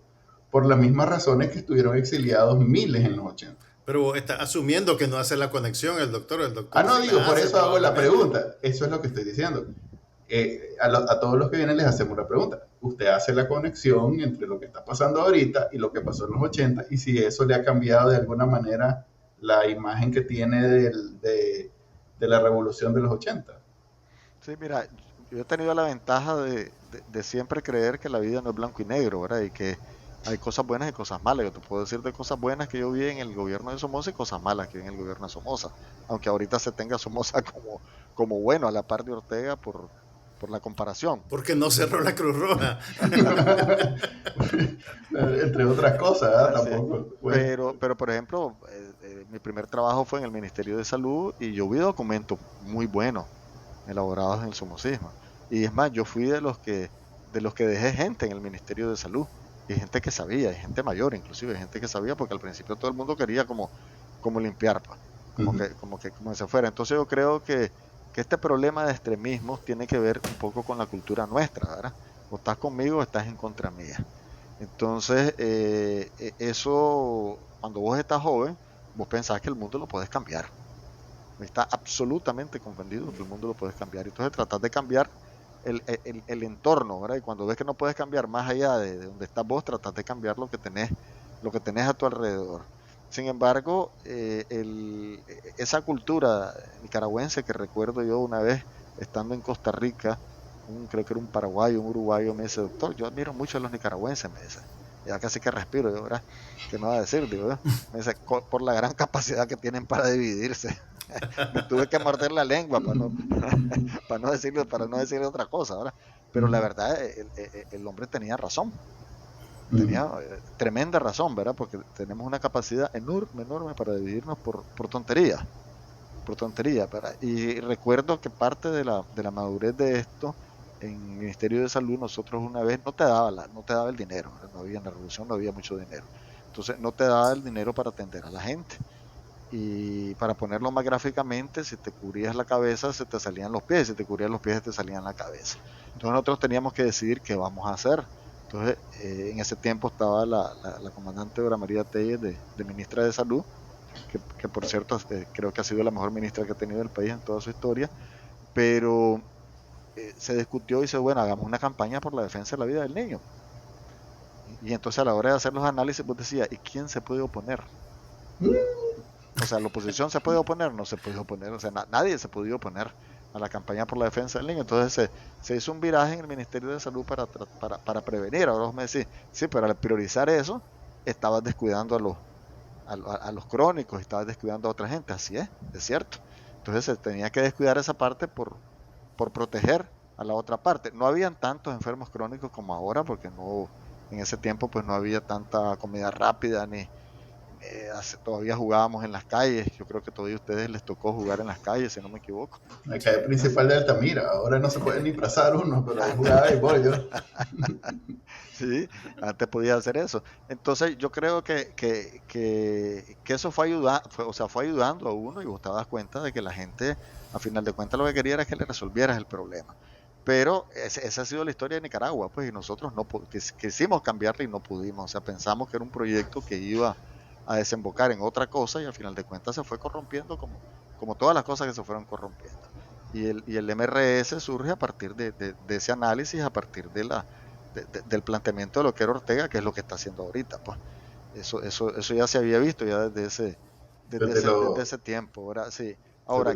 Speaker 1: por las mismas razones que estuvieron exiliados miles en los 80.
Speaker 2: Pero está asumiendo que no hace la conexión el doctor.
Speaker 1: No digo, por eso hago la pregunta. Eso es lo que estoy diciendo. A todos los que vienen les hacemos la pregunta. Usted hace la conexión entre lo que está pasando ahorita y lo que pasó en los 80 y si eso le ha cambiado de alguna manera la imagen que tiene de la revolución de los 80.
Speaker 4: Sí, mira, yo he tenido la ventaja de siempre creer que la vida no es blanco y negro, ¿verdad? Y que hay cosas buenas y cosas malas. Yo te puedo decir de cosas buenas que yo vi en el gobierno de Somoza y cosas malas que vi en el gobierno de Somoza. Aunque ahorita se tenga Somoza como bueno a la par de Ortega por la comparación.
Speaker 2: Porque no cerró la Cruz Roja.
Speaker 1: Entre otras cosas, ¿eh? Tampoco.
Speaker 4: Bueno. Pero por ejemplo, mi primer trabajo fue en el Ministerio de Salud y yo vi documentos muy buenos elaborados en el somocismo. Y es más, yo fui de los que dejé gente en el Ministerio de Salud, y gente que sabía, y gente mayor inclusive, gente que sabía, porque al principio todo el mundo quería como limpiar, pues, como que se fuera. Entonces yo creo que este problema de extremismos tiene que ver un poco con la cultura nuestra, ¿verdad? O estás conmigo o estás en contra mía. Entonces, eso, cuando vos estás joven, vos pensás que el mundo lo podés cambiar. Está absolutamente confundido que el mundo lo puedes cambiar. Entonces tratás de cambiar el entorno, ¿verdad? Y cuando ves que no puedes cambiar más allá de donde estás vos, tratás de cambiar lo que tenés a tu alrededor. Sin embargo, esa cultura nicaragüense que recuerdo yo una vez estando en Costa Rica, creo que era un paraguayo, un uruguayo, me dice, doctor, yo admiro mucho a los nicaragüenses, me dice. Ya casi que respiro, yo, ¿verdad? ¿Qué me va a decir? Digo, me dice, por la gran capacidad que tienen para dividirse. Me tuve que morder la lengua para no decirle otra cosa, ¿verdad? Pero la verdad, el hombre tenía razón. Tenía tremenda razón, ¿verdad? Porque tenemos una capacidad enorme para dividirnos por tonterías. Por tontería, ¿verdad? Y recuerdo que parte de la madurez de esto, en el Ministerio de Salud, nosotros una vez no te daba el dinero, ¿verdad? No había, en la revolución no había mucho dinero. Entonces no te daba el dinero para atender a la gente. Y para ponerlo más gráficamente, si te cubrías la cabeza, se te salían los pies, si te cubrías los pies, se te salían la cabeza. Entonces nosotros teníamos que decidir qué vamos a hacer. Entonces, en ese tiempo estaba la comandante Dora María Telles de ministra de Salud, que por cierto creo que ha sido la mejor ministra que ha tenido el país en toda su historia, pero se discutió y dice, bueno, hagamos una campaña por la defensa de la vida del niño. Y entonces a la hora de hacer los análisis, pues decía, ¿y quién se puede oponer? O sea, la oposición se puede oponer, no se puede oponer, o sea, nadie se podía oponer a la campaña por la defensa del niño. Entonces se hizo un viraje en el Ministerio de Salud para prevenir. Ahora vos me decís, sí, pero al priorizar eso, estabas descuidando a los crónicos, estabas descuidando a otra gente. Así es cierto. Entonces se tenía que descuidar esa parte por proteger a la otra parte. No habían tantos enfermos crónicos como ahora, porque en ese tiempo pues no había tanta comida rápida ni todavía jugábamos en las calles. Yo creo que todavía a ustedes les tocó jugar en las calles, si no me equivoco.
Speaker 1: La calle principal de Altamira, ahora no se puede ni trazar uno, pero ahí jugaba béisbol yo.
Speaker 4: Sí, antes podía hacer eso. Entonces yo creo que eso fue ayudando a uno, y vos te das cuenta de que la gente, a final de cuentas, lo que quería era que le resolvieras el problema. Pero esa ha sido la historia de Nicaragua, pues, y nosotros quisimos cambiarla y no pudimos. O sea, pensamos que era un proyecto que iba a desembocar en otra cosa, y al final de cuentas se fue corrompiendo como todas las cosas que se fueron corrompiendo. Y el MRS surge a partir de ese análisis, a partir del planteamiento de lo que era Ortega, que es lo que está haciendo ahorita. Pues eso ya se había visto ya desde ese tiempo. Ahora sí. Ahora,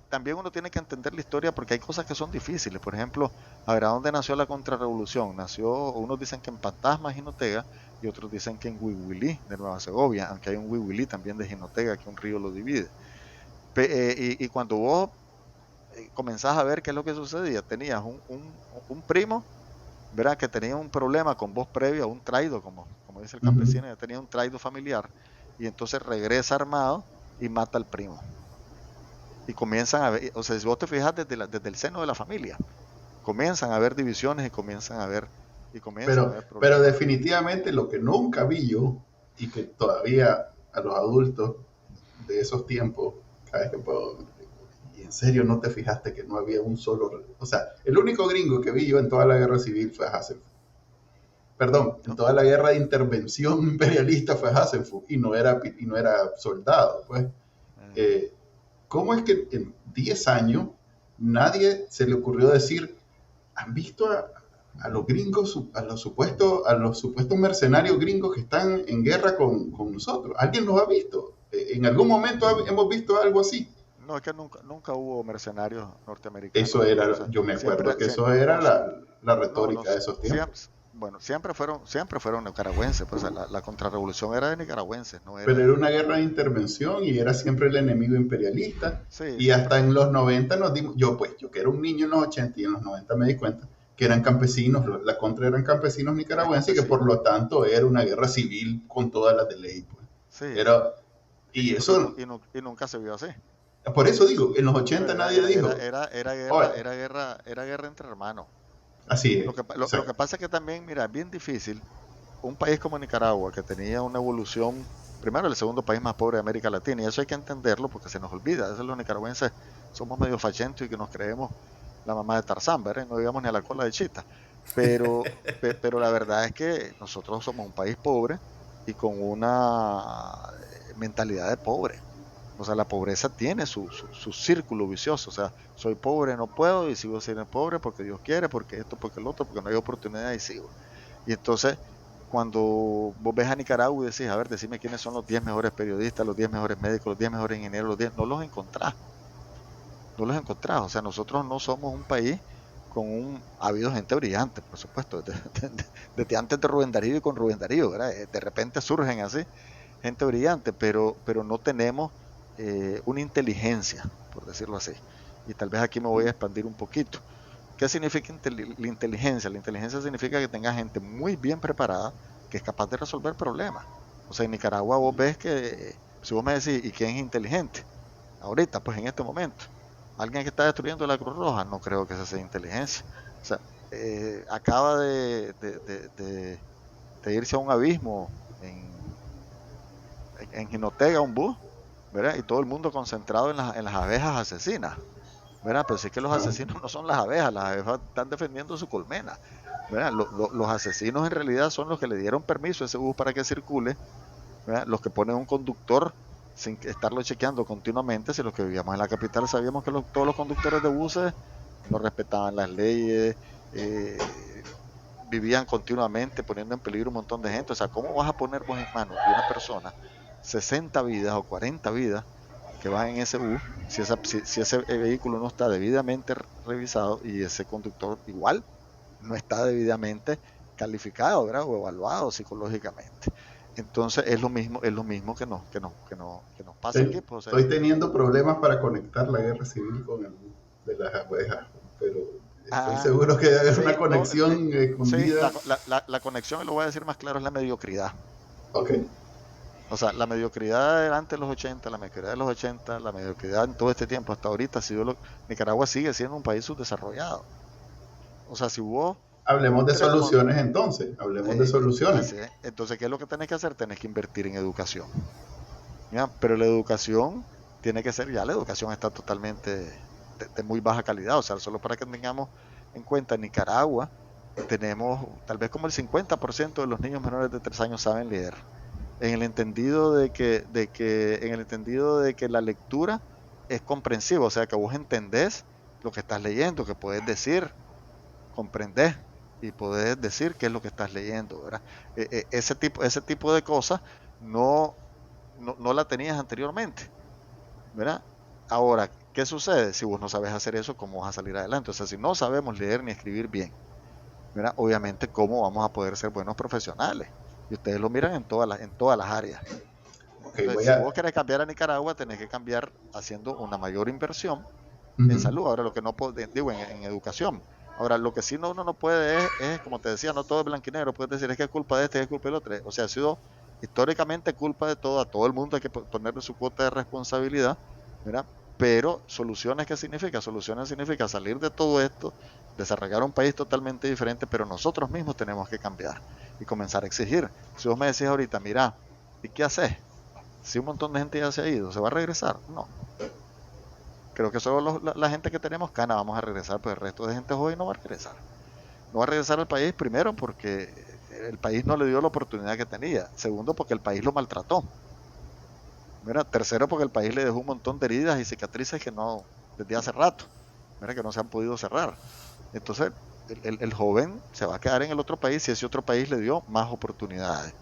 Speaker 4: también uno tiene que entender la historia, porque hay cosas que son difíciles. Por ejemplo, a ver, ¿a dónde nació la contrarrevolución? Unos dicen que en Pantasma, Jinotega, y otros dicen que en Huihuilí, de Nueva Segovia, aunque hay un Huihuilí también de Jinotega, que un río lo divide. Y cuando vos comenzás a ver qué es lo que sucedía, tenías un primo, ¿verdad?, que tenía un problema con vos previo a un traido, como dice el campesino, ya tenía un traido familiar, y entonces regresa armado y mata al primo. Y comienzan a ver, o sea, si vos te fijas desde el seno de la familia, comienzan a haber divisiones y comienzan a haber problemas.
Speaker 1: Pero definitivamente lo que nunca vi yo, y que todavía a los adultos de esos tiempos, cada vez que puedo, y en serio no te fijaste que no había un solo, o sea, el único gringo que vi yo en toda la guerra civil fue Hasenfus. Perdón, en toda la guerra de intervención imperialista fue Hasenfus, y no era soldado, pues. ¿Cómo es que en 10 años nadie se le ocurrió decir, ¿han visto a los gringos, a los supuestos mercenarios gringos que están en guerra con nosotros? ¿Alguien los ha visto? ¿En algún momento hemos visto algo así?
Speaker 4: No, es que nunca hubo mercenarios norteamericanos.
Speaker 1: Eso era, yo me acuerdo que eso era la retórica de esos tiempos.
Speaker 4: Siempre fueron nicaragüenses, pues la contrarrevolución era de nicaragüenses.
Speaker 1: Pero era una guerra de intervención y era siempre el enemigo imperialista.
Speaker 4: Sí,
Speaker 1: y siempre. Hasta en los 90 nos dimos, yo que era un niño en los 80 y en los 90 me di cuenta que eran campesinos, la contra eran campesinos nicaragüenses, y que por lo tanto era una guerra civil con todas las de ley. Pues.
Speaker 4: Sí.
Speaker 1: Y eso...
Speaker 4: Y nunca se vio así.
Speaker 1: Por eso digo, en los 80 nadie dijo, oye,
Speaker 4: Era guerra entre hermanos.
Speaker 1: así es.
Speaker 4: Lo que pasa es que también, mira, es bien difícil un país como Nicaragua, que tenía una evolución, primero el segundo país más pobre de América Latina, y eso hay que entenderlo porque se nos olvida. A veces los nicaragüenses somos medio fachentos y que nos creemos la mamá de Tarzán, ¿verdad? No digamos ni a la cola de Chita. Pero la verdad es que nosotros somos un país pobre y con una mentalidad de pobre. O sea, la pobreza tiene su círculo vicioso. O sea, soy pobre, no puedo, y sigo siendo pobre porque Dios quiere, porque esto, porque el otro, porque no hay oportunidad y sigo. Y entonces, cuando vos ves a Nicaragua y decís, a ver, decime quiénes son los 10 mejores periodistas, los 10 mejores médicos, los 10 mejores ingenieros, no los encontrás. No los encontrás. O sea, nosotros no somos un país ha habido gente brillante, por supuesto, desde antes de Rubén Darío y con Rubén Darío, ¿verdad? De repente surgen así, gente brillante, pero no tenemos una inteligencia, por decirlo así. Y tal vez aquí me voy a expandir un poquito. ¿Qué significa la inteligencia? La inteligencia significa que tenga gente muy bien preparada que es capaz de resolver problemas. O sea, en Nicaragua vos ves que, si vos me decís, ¿y quién es inteligente? Ahorita, pues en este momento. Alguien que está destruyendo la Cruz Roja, no creo que esa sea inteligencia. O sea, acaba de irse a un abismo en Jinotega, un bus, ¿verdad? Y todo el mundo concentrado en las abejas asesinas, ¿verdad? Pero sí es que los asesinos no son las abejas están defendiendo su colmena, ¿verdad? Los asesinos en realidad son los que le dieron permiso a ese bus para que circule, ¿verdad? Los que ponen un conductor sin estarlo chequeando continuamente. Si los que vivíamos en la capital sabíamos que todos los conductores de buses no respetaban las leyes, vivían continuamente poniendo en peligro un montón de gente. O sea, ¿cómo vas a poner vos en manos de una persona 60 vidas o 40 vidas que van en ese bus si ese vehículo no está debidamente revisado y ese conductor igual no está debidamente calificado, ¿verdad? O evaluado psicológicamente? Entonces es lo mismo que nos pasa aquí. Pues,
Speaker 1: estoy teniendo problemas para conectar la guerra civil con el de las abejas, pero estoy seguro que debe haber una conexión escondida.
Speaker 4: Sí, la conexión, lo voy a decir más claro, es la mediocridad.
Speaker 1: Ok.
Speaker 4: O sea, la mediocridad antes de los 80, la mediocridad de los 80, la mediocridad en todo este tiempo hasta ahorita ha sido Nicaragua sigue siendo un país subdesarrollado. O sea, si hubo...
Speaker 1: Hablemos de soluciones entonces, hablemos de soluciones.
Speaker 4: Entonces, ¿qué es lo que tenés que hacer? Tenés que invertir en educación. ¿Ya? Pero la educación tiene que ser, ya la educación está totalmente de muy baja calidad. O sea, solo para que tengamos en cuenta, en Nicaragua tenemos tal vez como el 50% de los niños menores de 3 años saben leer. En el entendido de que la lectura es comprensiva, o sea, que vos entendés lo que estás leyendo, que puedes decir, comprendés y podés decir qué es lo que estás leyendo, ¿verdad? Ese tipo de cosas no la tenías anteriormente, ¿verdad? Ahora, ¿qué sucede? Si vos no sabes hacer eso, ¿cómo vas a salir adelante? O sea, si no sabemos leer ni escribir bien, ¿verdad? Obviamente, ¿cómo vamos a poder ser buenos profesionales? Y ustedes lo miran en todas las áreas. Entonces, si vos querés cambiar a Nicaragua, tenés que cambiar haciendo una mayor inversión en salud. Ahora, lo que no digo, en educación. Ahora, lo que sí uno no puede es, como te decía, no todo es blanco y negro. Puedes decir, es que es culpa de este, es culpa del otro. O sea, ha sido históricamente culpa de todo. A todo el mundo hay que ponerle su cuota de responsabilidad, ¿verdad? Pero soluciones, ¿qué significa? Soluciones significa salir de todo esto, desarrollar un país totalmente diferente, pero nosotros mismos tenemos que cambiar y comenzar a exigir. Si vos me decís ahorita, mira, ¿y qué haces? Si un montón de gente ya se ha ido, ¿se va a regresar? No. Creo que solo la gente que tenemos gana vamos a regresar, pero el resto de gente joven no va a regresar. No va a regresar al país, primero porque el país no le dio la oportunidad que tenía. Segundo, porque el país lo maltrató. Mira, tercero, porque el país le dejó un montón de heridas y cicatrices que no, desde hace rato, mira, que no se han podido cerrar. Entonces, el joven se va a quedar en el otro país si ese otro país le dio más oportunidades.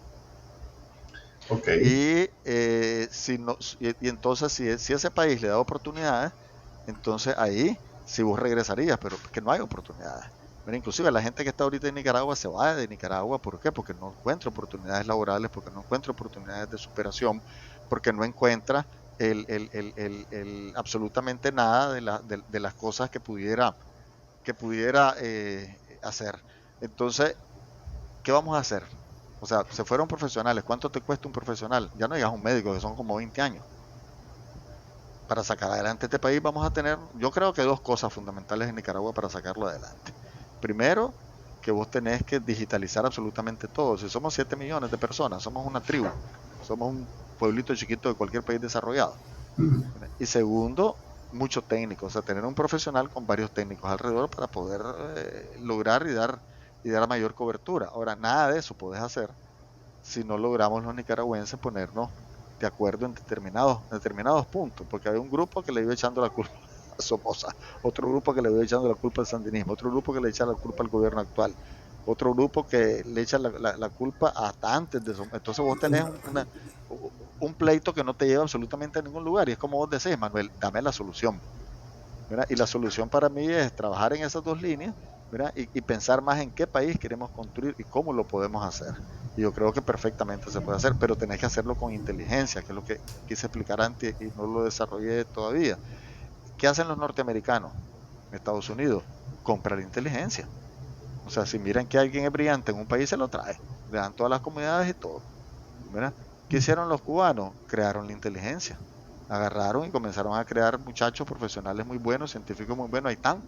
Speaker 1: Okay.
Speaker 4: Y entonces, si ese país le da oportunidades, entonces ahí sí vos regresarías, pero que no hay oportunidades. Mira, inclusive la gente que está ahorita en Nicaragua se va de Nicaragua, ¿por qué? Porque no encuentra oportunidades laborales, porque no encuentra oportunidades de superación, porque no encuentra absolutamente nada de las cosas que pudiera hacer. Entonces, ¿qué vamos a hacer? O sea, se fueron profesionales. ¿Cuánto te cuesta un profesional? Ya no digas un médico, que son como 20 años. para sacar adelante este país vamos a tener, yo creo que dos cosas fundamentales en Nicaragua para sacarlo adelante. Primero, que vos tenés que digitalizar absolutamente todo. Si somos 7 millones de personas, somos una tribu, somos un pueblito chiquito de cualquier país desarrollado. Y segundo, mucho técnico, o sea, tener un profesional con varios técnicos alrededor para poder lograr y dar mayor cobertura. Ahora, nada de eso podés hacer si no logramos los nicaragüenses ponernos de acuerdo en determinados puntos, porque hay un grupo que le iba echando la culpa a Somoza, otro grupo que le iba echando la culpa al sandinismo, otro grupo que le echa la culpa al gobierno actual, otro grupo que le echa la culpa hasta antes de Somoza. Entonces vos tenés un pleito que no te lleva absolutamente a ningún lugar, y es como vos decís, Manuel, dame la solución, ¿verdad? Y la solución para mí es trabajar en esas dos líneas, ¿verdad? Y pensar más en qué país queremos construir y cómo lo podemos hacer. Y yo creo que perfectamente se puede hacer, pero tenés que hacerlo con inteligencia, que es lo que quise explicar antes y no lo desarrollé todavía. ¿Qué hacen los norteamericanos en Estados Unidos? Comprar inteligencia. O sea, si miran que alguien es brillante en un país, se lo trae. Le dan todas las comunidades y todo, ¿verdad? ¿Qué hicieron los cubanos? Crearon la inteligencia. Agarraron y comenzaron a crear muchachos profesionales muy buenos, científicos muy buenos. Ahí están,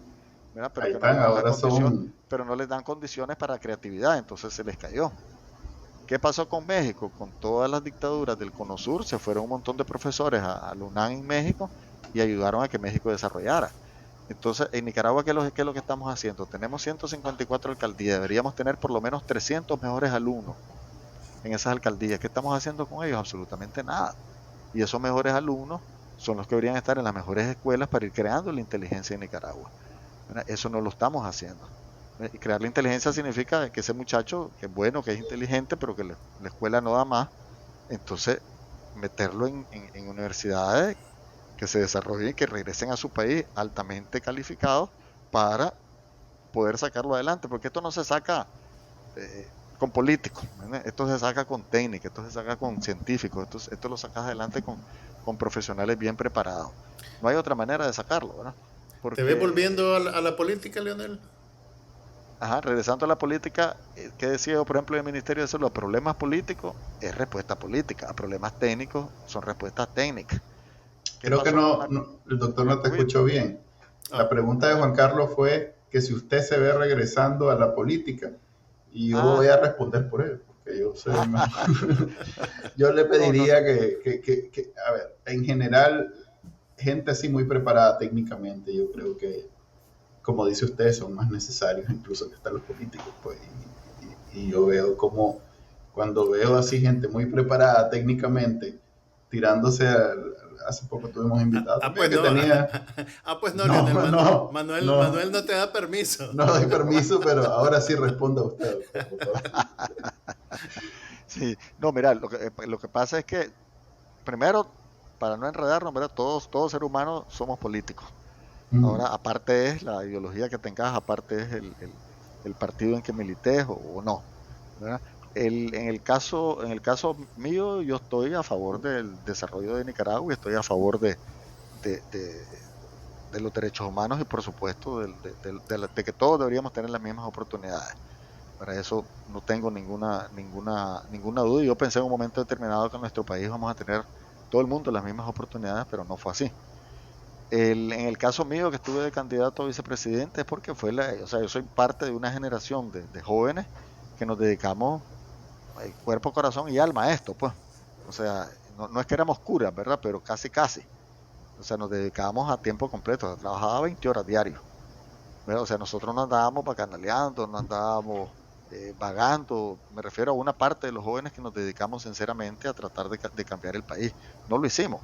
Speaker 4: ¿verdad? Pero,
Speaker 1: Ahí
Speaker 4: que
Speaker 1: están,
Speaker 4: no
Speaker 1: ahora son...
Speaker 4: pero no les dan condiciones para creatividad, entonces se les cayó. ¿Qué pasó con México? Con todas las dictaduras del Cono Sur se fueron un montón de profesores a la UNAM en México y ayudaron a que México desarrollara. Entonces, en Nicaragua, ¿qué es lo que estamos haciendo? Tenemos 154 alcaldías, deberíamos tener por lo menos 300 mejores alumnos en esas alcaldías. ¿Qué estamos haciendo con ellos? Absolutamente nada. Y esos mejores alumnos son los que deberían estar en las mejores escuelas para ir creando la inteligencia en Nicaragua. Eso no lo estamos haciendo. Y crear la inteligencia significa que ese muchacho, que es bueno, que es inteligente, pero que la escuela no da más, entonces meterlo en universidades que se desarrollen y que regresen a su país altamente calificados para poder sacarlo adelante, porque esto no se saca con políticos, ¿verdad? Esto se saca con técnica, esto se saca con científicos, esto lo sacas adelante con profesionales bien preparados. No hay otra manera de sacarlo, ¿verdad?
Speaker 2: Porque, ¿te ves volviendo a la política, Leonel?
Speaker 4: Ajá, regresando a la política, ¿qué decía yo, por ejemplo, del Ministerio de Salud? A problemas políticos es respuesta política, a problemas técnicos son respuestas técnicas.
Speaker 1: Creo que el doctor no te escuchó bien. La pregunta de Juan Carlos fue que si usted se ve regresando a la política, y yo voy a responder por él, porque yo sé más. Yo le pediría que, a ver, en general, gente así muy preparada técnicamente, yo creo que, como dice usted, son más necesarios incluso que están los políticos, pues, y yo veo como, cuando veo así gente muy preparada técnicamente, tirándose hace poco tuvimos invitados
Speaker 2: pues
Speaker 1: que
Speaker 2: no,
Speaker 1: tenía...
Speaker 2: pues no, Leonel, Manuel no te da permiso.
Speaker 1: No doy permiso, pero ahora sí respondo a usted.
Speaker 4: Sí, no, mira, lo que pasa es que, primero, para no enredarnos, ¿verdad? Todos seres humanos somos políticos. Ahora, aparte es la ideología que tengas, aparte es el partido en que milites o no, ¿verdad? En el caso mío, yo estoy a favor del desarrollo de Nicaragua y estoy a favor de los derechos humanos y, por supuesto, de que todos deberíamos tener las mismas oportunidades. Para eso no tengo ninguna duda. Yo pensé en un momento determinado que en nuestro país vamos a tener todo el mundo las mismas oportunidades, pero no fue así. En el caso mío, que estuve de candidato a vicepresidente, es porque yo soy parte de una generación de jóvenes que nos dedicamos cuerpo, corazón y alma a esto, pues. O sea, no es que éramos curas, ¿verdad? Pero casi. O sea, nos dedicábamos a tiempo completo, trabajaba 20 horas diarios, ¿verdad? O sea, nosotros no andábamos bacanaleando, no andábamos vagando. Me refiero a una parte de los jóvenes que nos dedicamos sinceramente a tratar de cambiar el país. No lo hicimos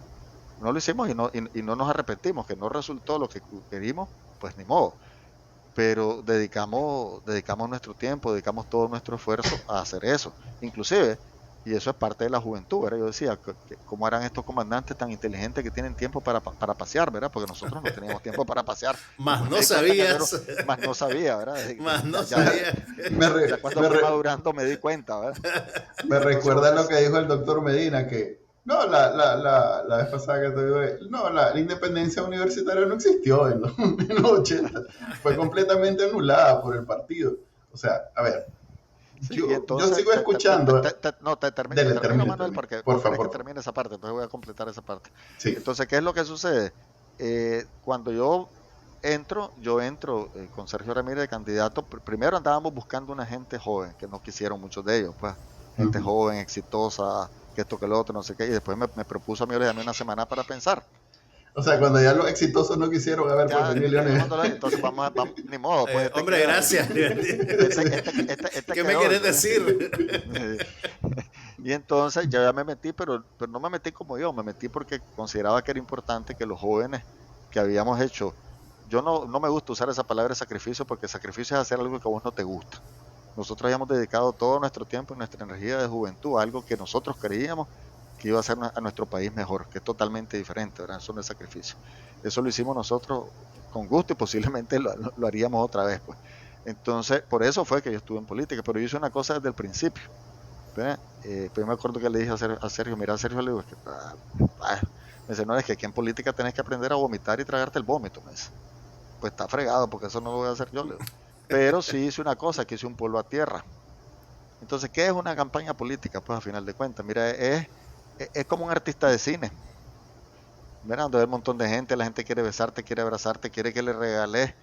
Speaker 4: y no nos arrepentimos, que no resultó lo que queríamos, pues ni modo. Pero dedicamos nuestro tiempo, dedicamos todo nuestro esfuerzo a hacer eso. Inclusive, y eso es parte de la juventud, ¿verdad? Yo decía, ¿cómo eran estos comandantes tan inteligentes que tienen tiempo para pasear, ¿verdad? Porque nosotros no teníamos tiempo para pasear.
Speaker 2: Más no sabías.
Speaker 4: Más no sabía, ¿verdad?
Speaker 2: Más no sabía.
Speaker 4: Ya cuando fui madurando me di cuenta, ¿verdad?
Speaker 1: Me recuerda lo que dijo el doctor Medina, que no, la vez pasada que te digo, no, la independencia universitaria no existió en los 80, fue completamente anulada por el partido. O sea, a ver,
Speaker 4: Sí, y
Speaker 1: yo
Speaker 4: entonces,
Speaker 1: sigo escuchando.
Speaker 4: no,
Speaker 1: Dele,
Speaker 4: termino,
Speaker 1: termine,
Speaker 4: Manuel,
Speaker 1: termine.
Speaker 4: porque no
Speaker 1: Porfa,
Speaker 4: querés que
Speaker 1: porfa.
Speaker 4: termine esa parte, entonces voy a completar esa parte.
Speaker 1: Sí.
Speaker 4: Entonces, ¿qué es lo que sucede? Cuando yo entro con Sergio Ramírez de candidato. Primero andábamos buscando una gente joven, que no quisieron muchos de ellos, pues, gente
Speaker 1: Ujú.
Speaker 4: joven, exitosa, que esto, que lo otro, no sé qué, y después me propuso a mí, le llamé una semana para pensar.
Speaker 1: O sea, cuando ya los exitosos no quisieron, a ver, pues
Speaker 4: Ya,
Speaker 1: vení, Leonel.
Speaker 4: entonces ni modo, pues
Speaker 2: Hombre, gracias. ¿Qué me
Speaker 4: quedó,
Speaker 2: quieres
Speaker 4: ¿entendés?
Speaker 2: decir?
Speaker 4: Y entonces yo ya me metí, pero no me metí como yo, me metí porque consideraba que era importante que los jóvenes que habíamos hecho, yo no me gusta usar esa palabra sacrificio, porque sacrificio es hacer algo que a vos no te gusta. Nosotros habíamos dedicado todo nuestro tiempo y nuestra energía de juventud a algo que nosotros creíamos que iba a hacer a nuestro país mejor, que es totalmente diferente, ¿verdad? Eso no es sacrificio. Eso lo hicimos nosotros con gusto y posiblemente lo haríamos otra vez, pues. Entonces, por eso fue que yo estuve en política, pero yo hice una cosa desde el principio. Pues yo me acuerdo que le dije a Sergio, mira, Sergio, le digo, es que, me dice, no, es que aquí en política tenés que aprender a vomitar y tragarte el vómito, me dice. Pues está fregado, porque eso no lo voy a hacer yo, le digo. Pero sí hice una cosa, que hice un polvo a tierra. Entonces, ¿qué es una campaña política? Pues a final de cuentas, mira, es como un artista de cine. ¿Verdad? Donde hay un montón de gente, la gente quiere besarte, quiere abrazarte, quiere que le regales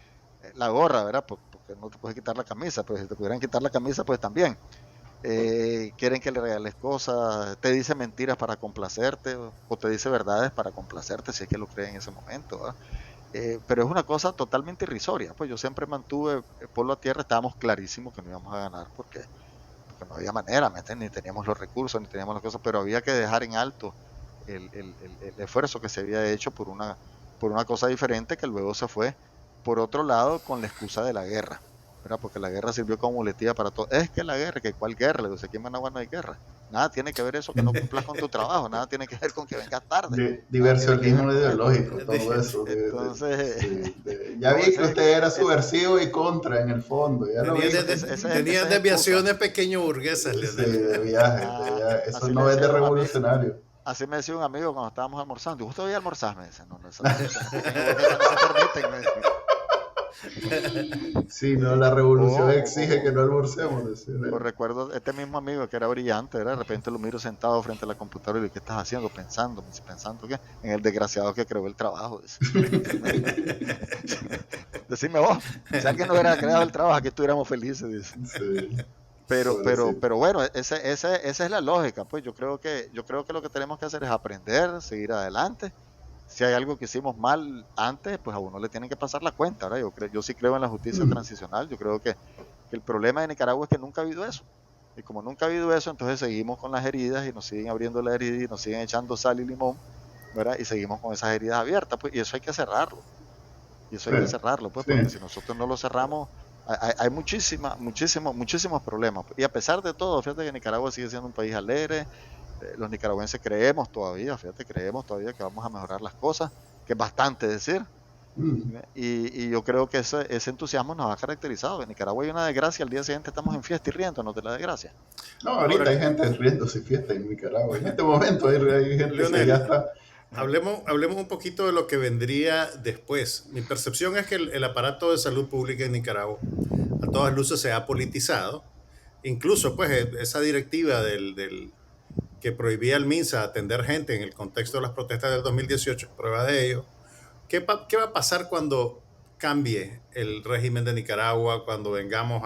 Speaker 4: la gorra, ¿verdad? Porque no te puedes quitar la camisa, pues si te pudieran quitar la camisa, pues también. Quieren que le regales cosas, te dice mentiras para complacerte, o te dice verdades para complacerte, si es que lo cree en ese momento, ¿verdad? Pero es una cosa totalmente irrisoria. Pues yo siempre mantuve Polo a tierra, estábamos clarísimos que no íbamos a ganar, porque no había manera, ni teníamos los recursos, ni teníamos las cosas, pero había que dejar en alto el esfuerzo que se había hecho por una cosa diferente, que luego se fue por otro lado con la excusa de la guerra, ¿verdad? Porque la guerra sirvió como muletilla para todo. Es que la guerra, que cuál guerra, le digo, aquí en Managua no hay guerra. Nada tiene que ver eso, que no cumplas con tu trabajo, nada tiene que ver con que vengas tarde, nada tiene que ver
Speaker 1: Diversionismo
Speaker 4: con esto.
Speaker 1: ideológico, todo eso.
Speaker 4: Entonces,
Speaker 1: Ya
Speaker 4: no,
Speaker 1: vi que usted era subversivo y contra en el fondo, ya lo vi.
Speaker 2: Tenían desviaciones pequeño burguesas,
Speaker 1: Sí,
Speaker 2: Leonel.
Speaker 1: de viaje, eso
Speaker 4: Así me
Speaker 1: no es de
Speaker 4: decía
Speaker 1: revolucionario.
Speaker 4: Así me decía un amigo cuando estábamos almorzando. ¿Usted voy a almorzar? Me dice, no, esas pequeñas burguesas no se permiten. Me dice.
Speaker 1: Sí, no, la revolución
Speaker 4: O,
Speaker 1: exige que
Speaker 4: o,
Speaker 1: no almorcemos. Decía.
Speaker 4: o recuerdo este mismo amigo que era brillante, ¿verdad? De repente lo miro sentado frente a la computadora y le digo, ¿qué estás haciendo? Pensando, ¿qué? En el desgraciado que creó el trabajo. Dice. Decime vos, si alguien no hubiera creado el trabajo, aquí estuviéramos felices. Dice.
Speaker 1: Sí,
Speaker 4: Pero bueno, esa es la lógica. Pues yo creo que lo que tenemos que hacer es aprender, seguir adelante. Si hay algo que hicimos mal antes, pues a uno le tienen que pasar la cuenta, ¿verdad? Yo sí creo en la justicia transicional. Yo creo que el problema de Nicaragua es que nunca ha habido eso. Y como nunca ha habido eso, entonces seguimos con las heridas y nos siguen abriendo las heridas y nos siguen echando sal y limón, ¿verdad? Y seguimos con esas heridas abiertas, pues, y eso hay que cerrarlo. Pues, porque si nosotros no lo cerramos, hay muchísimos problemas. Y a pesar de todo, fíjate que Nicaragua sigue siendo un país alegre. Los nicaragüenses creemos todavía que vamos a mejorar las cosas, que es bastante decir. Y yo creo que ese entusiasmo nos ha caracterizado. En Nicaragua hay una desgracia, al día siguiente estamos en fiesta y riéndonos de la desgracia.
Speaker 1: No, ahorita hay gente riéndose fiesta en Nicaragua. En este momento hay gente
Speaker 2: Leonel,
Speaker 1: que ya está.
Speaker 2: Hablemos un poquito de lo que vendría después. Mi percepción es que el aparato de salud pública en Nicaragua a todas luces se ha politizado. Incluso pues esa directiva que prohibía al MINSA atender gente en el contexto de las protestas del 2018 es prueba de ello. ¿Qué va a pasar cuando cambie el régimen de Nicaragua, cuando vengamos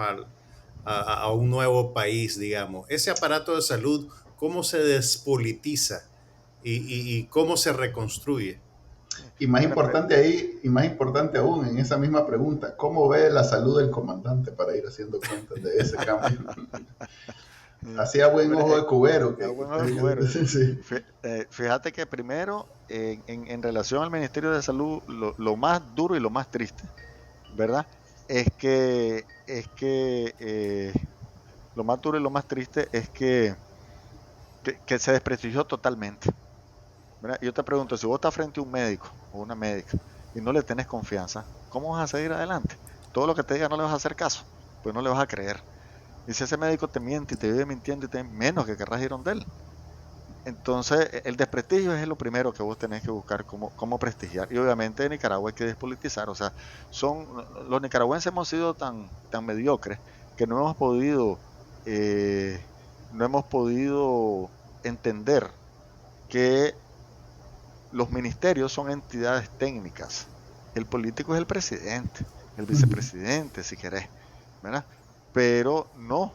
Speaker 2: a un nuevo país, digamos? Ese aparato de salud, ¿cómo se despolitiza y cómo se reconstruye?
Speaker 1: Y más importante aún en esa misma pregunta, ¿cómo ve la salud del comandante para ir haciendo cuentas de ese cambio? Hacía buen ojo de cubero.
Speaker 4: Sí. Fíjate que primero, en relación al Ministerio de Salud, lo más duro y lo más triste, ¿verdad? Es que lo más duro y lo más triste es que se desprestigió totalmente. ¿Verdad? Yo te pregunto, si vos estás frente a un médico o una médica y no le tenés confianza, ¿cómo vas a seguir adelante? Todo lo que te diga no le vas a hacer caso, pues no le vas a creer. Y si ese médico te miente y te vive mintiendo, y menos que querrás ir donde él. Entonces, el desprestigio es lo primero que vos tenés que buscar cómo prestigiar. Y obviamente en Nicaragua hay que despolitizar. O sea, los nicaragüenses hemos sido tan mediocres que no hemos podido no hemos podido entender que los ministerios son entidades técnicas. El político es el presidente, el vicepresidente, si querés, ¿verdad? Pero no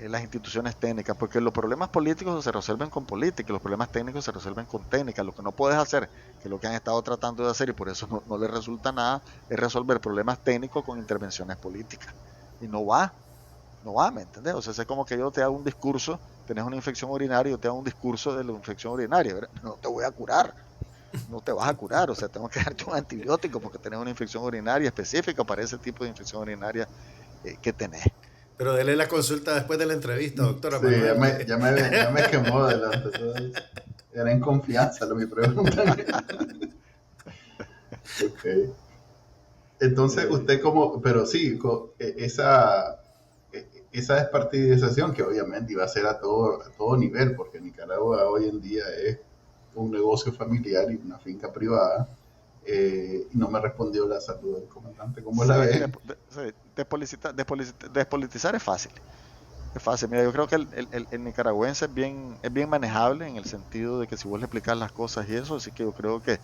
Speaker 4: las instituciones técnicas, porque los problemas políticos se resuelven con política, los problemas técnicos se resuelven con técnica. Lo que no puedes hacer, que es lo que han estado tratando de hacer y por eso no les resulta nada, es resolver problemas técnicos con intervenciones políticas. Y no va, ¿me entendés? O sea, es como que yo te hago un discurso, tenés una infección urinaria, yo te hago un discurso de la infección urinaria, ¿verdad? No te voy a curar, no te vas a curar, o sea, tengo que darte un antibiótico porque tenés una infección urinaria específica para ese tipo de infección urinaria que tenés.
Speaker 2: Pero dele la consulta después de la entrevista, doctora.
Speaker 1: Sí, ya me quemó delante. Era en confianza mi pregunta. Okay. Entonces, usted pero sí, esa despartidización que obviamente iba a ser a todo nivel, porque Nicaragua hoy en día es un negocio familiar y una finca privada. Y no me respondió la salud del comandante. ¿Cómo la ve?
Speaker 4: Despolitizar es fácil. Es fácil. Mira, yo creo que el nicaragüense es bien manejable en el sentido de que si vos le explicas las cosas y eso, así que yo creo que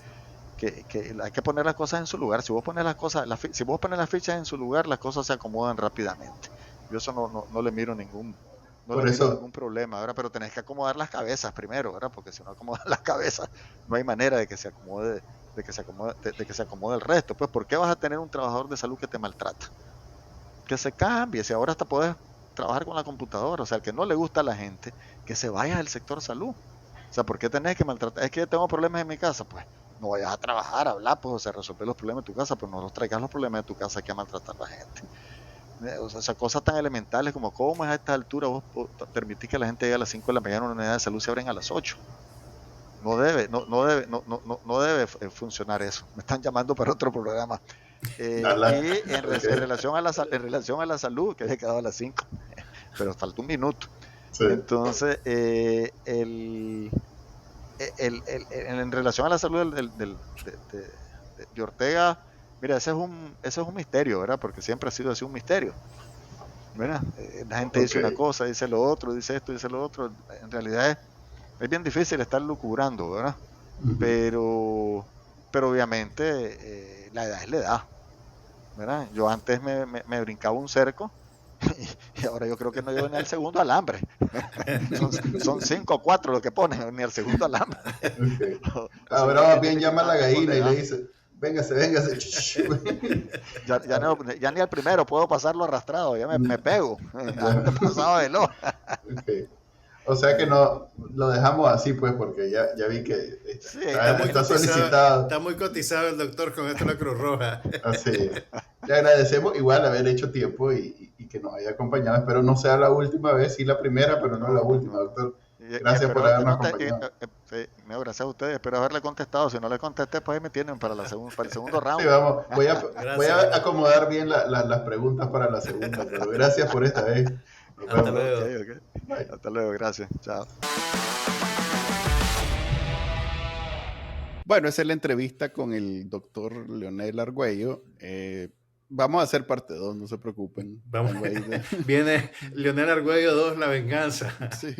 Speaker 4: hay que poner las cosas en su lugar. Si vos pones las fichas en su lugar, las cosas se acomodan rápidamente. Yo eso no le miro ningún problema, ¿verdad? Pero tenés que acomodar las cabezas primero, ¿verdad? Porque si no acomodas las cabezas, no hay manera de que se acomode el resto. Pues, ¿por qué vas a tener un trabajador de salud que te maltrata? Que se cambie, si ahora hasta podés trabajar con la computadora. O sea, al que no le gusta a la gente, que se vaya del sector salud. O sea, ¿por qué tenés que maltratar? Es que yo tengo problemas en mi casa, pues no vayas a trabajar, hablar, pues, o sea, resolver los problemas de tu casa, pero no los traigas los problemas de tu casa aquí a maltratar a la gente. O sea, cosas tan elementales como cómo es a esta altura vos permitís que la gente llegue a las 5 de la mañana a una unidad de salud, se abren a las 8. No debe funcionar eso. Me están llamando para otro programa. Y en relación a la salud, que había quedado a las 5, pero falta un minuto. Sí. Entonces, en relación a la salud de Ortega, mira, ese es un misterio, ¿verdad? Porque siempre ha sido así un misterio, ¿verdad? La gente dice una cosa, dice lo otro, dice esto, dice lo otro. En realidad es bien difícil estar lucubrando, ¿verdad? Uh-huh. Pero obviamente la edad es la edad, ¿verdad? Yo antes me brincaba un cerco y ahora yo creo que no llego ni al segundo alambre. son 5 o 4 lo que ponen, ni al segundo alambre.
Speaker 1: Okay. Ahora más bien llama a la gallina y le dice: véngase.
Speaker 4: ya ni al primero puedo pasarlo arrastrado, ya me pego. Ya pasado de lo.
Speaker 1: Okay. O sea que no lo dejamos así, pues, porque ya vi que está solicitado.
Speaker 2: Está muy cotizado el doctor con esto de la Cruz Roja.
Speaker 1: Así. Le agradecemos igual haber hecho tiempo y que nos haya acompañado. Espero no sea la última vez, sí la primera, pero no la última, doctor. Gracias por habernos acompañado.
Speaker 4: Gracias a ustedes, espero haberle contestado. Si no le contesté, pues ahí me tienen para el segundo round.
Speaker 1: Sí, vamos. Voy a acomodar bien las preguntas para la segunda, pero gracias por esta vez.
Speaker 2: Hasta luego.
Speaker 4: Okay. Hasta luego, gracias. Chao.
Speaker 5: Bueno, esa es la entrevista con el doctor Leonel Argüello. Vamos a hacer parte 2, no se preocupen.
Speaker 2: Viene Leonel Argüello 2, la venganza.
Speaker 5: Sí,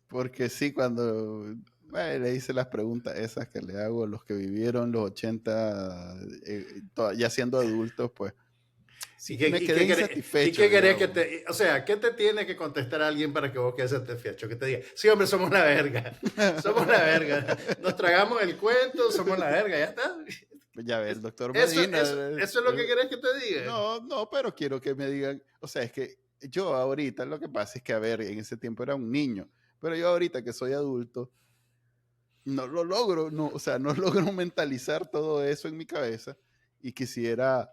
Speaker 5: porque sí, cuando le hice las preguntas esas que le hago a los que vivieron los 80, ya siendo adultos, pues
Speaker 2: sí,
Speaker 5: me quedé insatisfecho.
Speaker 2: ¿Y qué querés que o sea, qué te tiene que contestar a alguien para que vos quedes satisfecho? Que te diga: sí, hombre, somos la verga. Somos la verga. Nos tragamos el cuento, somos la verga, ya está.
Speaker 5: Ya ves, el doctor Medina.
Speaker 2: ¿Eso es lo que querés que te diga?
Speaker 5: No, pero quiero que me digan. O sea, es que yo ahorita, lo que pasa es que, a ver, en ese tiempo era un niño, pero yo ahorita que soy adulto, no lo logro, no logro mentalizar todo eso en mi cabeza y quisiera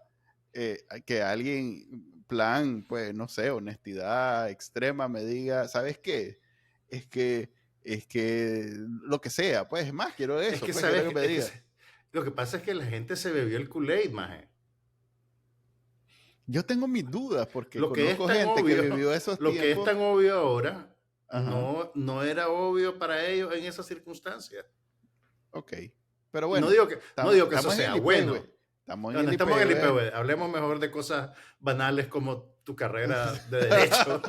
Speaker 5: que alguien, plan, pues, no sé, honestidad extrema, me diga: ¿sabes qué? Es que lo que sea, pues, es más, quiero eso.
Speaker 2: Es que,
Speaker 5: pues,
Speaker 2: ¿sabes?
Speaker 5: Que me diga.
Speaker 2: Lo que pasa es que la gente se bebió el Kool-Aid, maje.
Speaker 5: Yo tengo mis dudas porque
Speaker 2: lo que
Speaker 5: conozco gente
Speaker 2: obvio,
Speaker 5: que vivió esos
Speaker 2: lo
Speaker 5: tiempos.
Speaker 2: Que es tan obvio ahora, no era obvio para ellos en esas circunstancias.
Speaker 5: Ok, pero bueno.
Speaker 2: No digo que eso sea bueno.
Speaker 5: Estamos
Speaker 2: en el IPW. Hablemos mejor de cosas banales como tu carrera de derecho.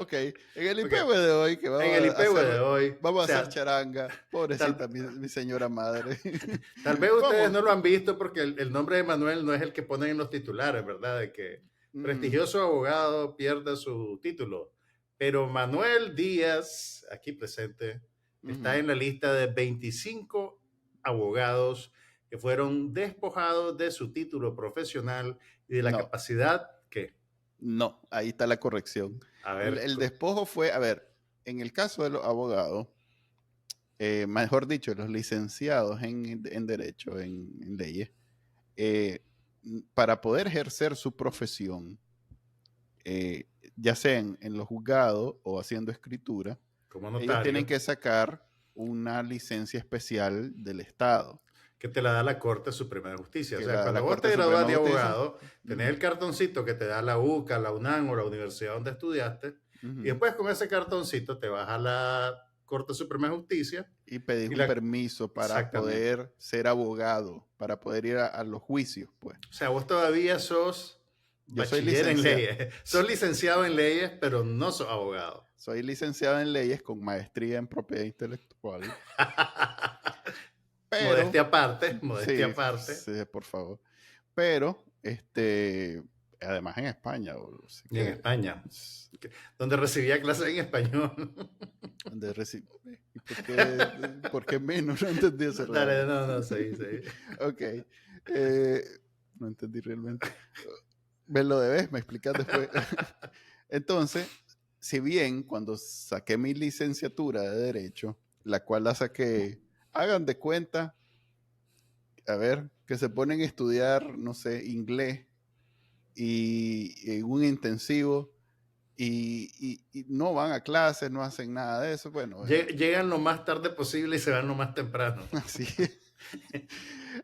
Speaker 5: Ok, en el
Speaker 2: Ok.
Speaker 5: IPW de hoy, que vamos
Speaker 2: En el
Speaker 5: a
Speaker 2: IPW
Speaker 5: hacer,
Speaker 2: de hoy,
Speaker 5: vamos
Speaker 2: o sea,
Speaker 5: a hacer charanga. Pobrecita, mi señora madre.
Speaker 2: tal vez ustedes
Speaker 5: Vamos.
Speaker 2: no lo han visto porque el nombre de Manuel no es el que ponen en los titulares, ¿verdad? De que prestigioso abogado pierde su título. Pero Manuel Díaz, aquí presente, está en la lista de 25 abogados que fueron despojados de su título profesional y de la
Speaker 5: No.
Speaker 2: capacidad que...
Speaker 5: No, ahí está la corrección.
Speaker 2: A ver,
Speaker 5: El despojo fue, a ver, en el caso de los abogados, mejor dicho, los licenciados en Derecho, en leyes, para poder ejercer su profesión, ya sea en los juzgados o haciendo escritura,
Speaker 2: como
Speaker 5: ellos
Speaker 2: notario,
Speaker 5: tienen que sacar una licencia especial del Estado.
Speaker 2: que te la da la Corte Suprema de Justicia.
Speaker 5: Que
Speaker 2: O sea,
Speaker 5: la
Speaker 2: cuando vos
Speaker 5: Corte
Speaker 2: te gradúas
Speaker 5: Suprema
Speaker 2: de
Speaker 5: de Justicia.
Speaker 2: abogado, tenés el cartoncito que te da la UCA, la UNAM o la universidad donde estudiaste, y después con ese cartoncito te vas a la Corte Suprema de Justicia
Speaker 5: y pedís
Speaker 2: y
Speaker 5: un permiso para poder ser abogado, para poder ir a los juicios, pues.
Speaker 2: O sea, vos todavía sos bachiller en leyes. Sos licenciado en leyes, pero no sos abogado.
Speaker 5: Soy licenciado en leyes con maestría en propiedad intelectual. Pero,
Speaker 2: modestia aparte.
Speaker 5: Sí, por favor. Pero, además en España.
Speaker 2: Y en España. Donde recibía clases en español.
Speaker 5: ¿Por qué menos? No entendí eso.
Speaker 2: Dale, no, sí.
Speaker 5: Ok. No entendí realmente. Me lo debes, me explicas después. Entonces, si bien cuando saqué mi licenciatura de Derecho, la cual la saqué, hagan de cuenta, a ver, que se ponen a estudiar, no sé, inglés y un intensivo y no van a clases, no hacen nada de eso. Bueno,
Speaker 2: llegan lo más tarde posible y se van lo más temprano.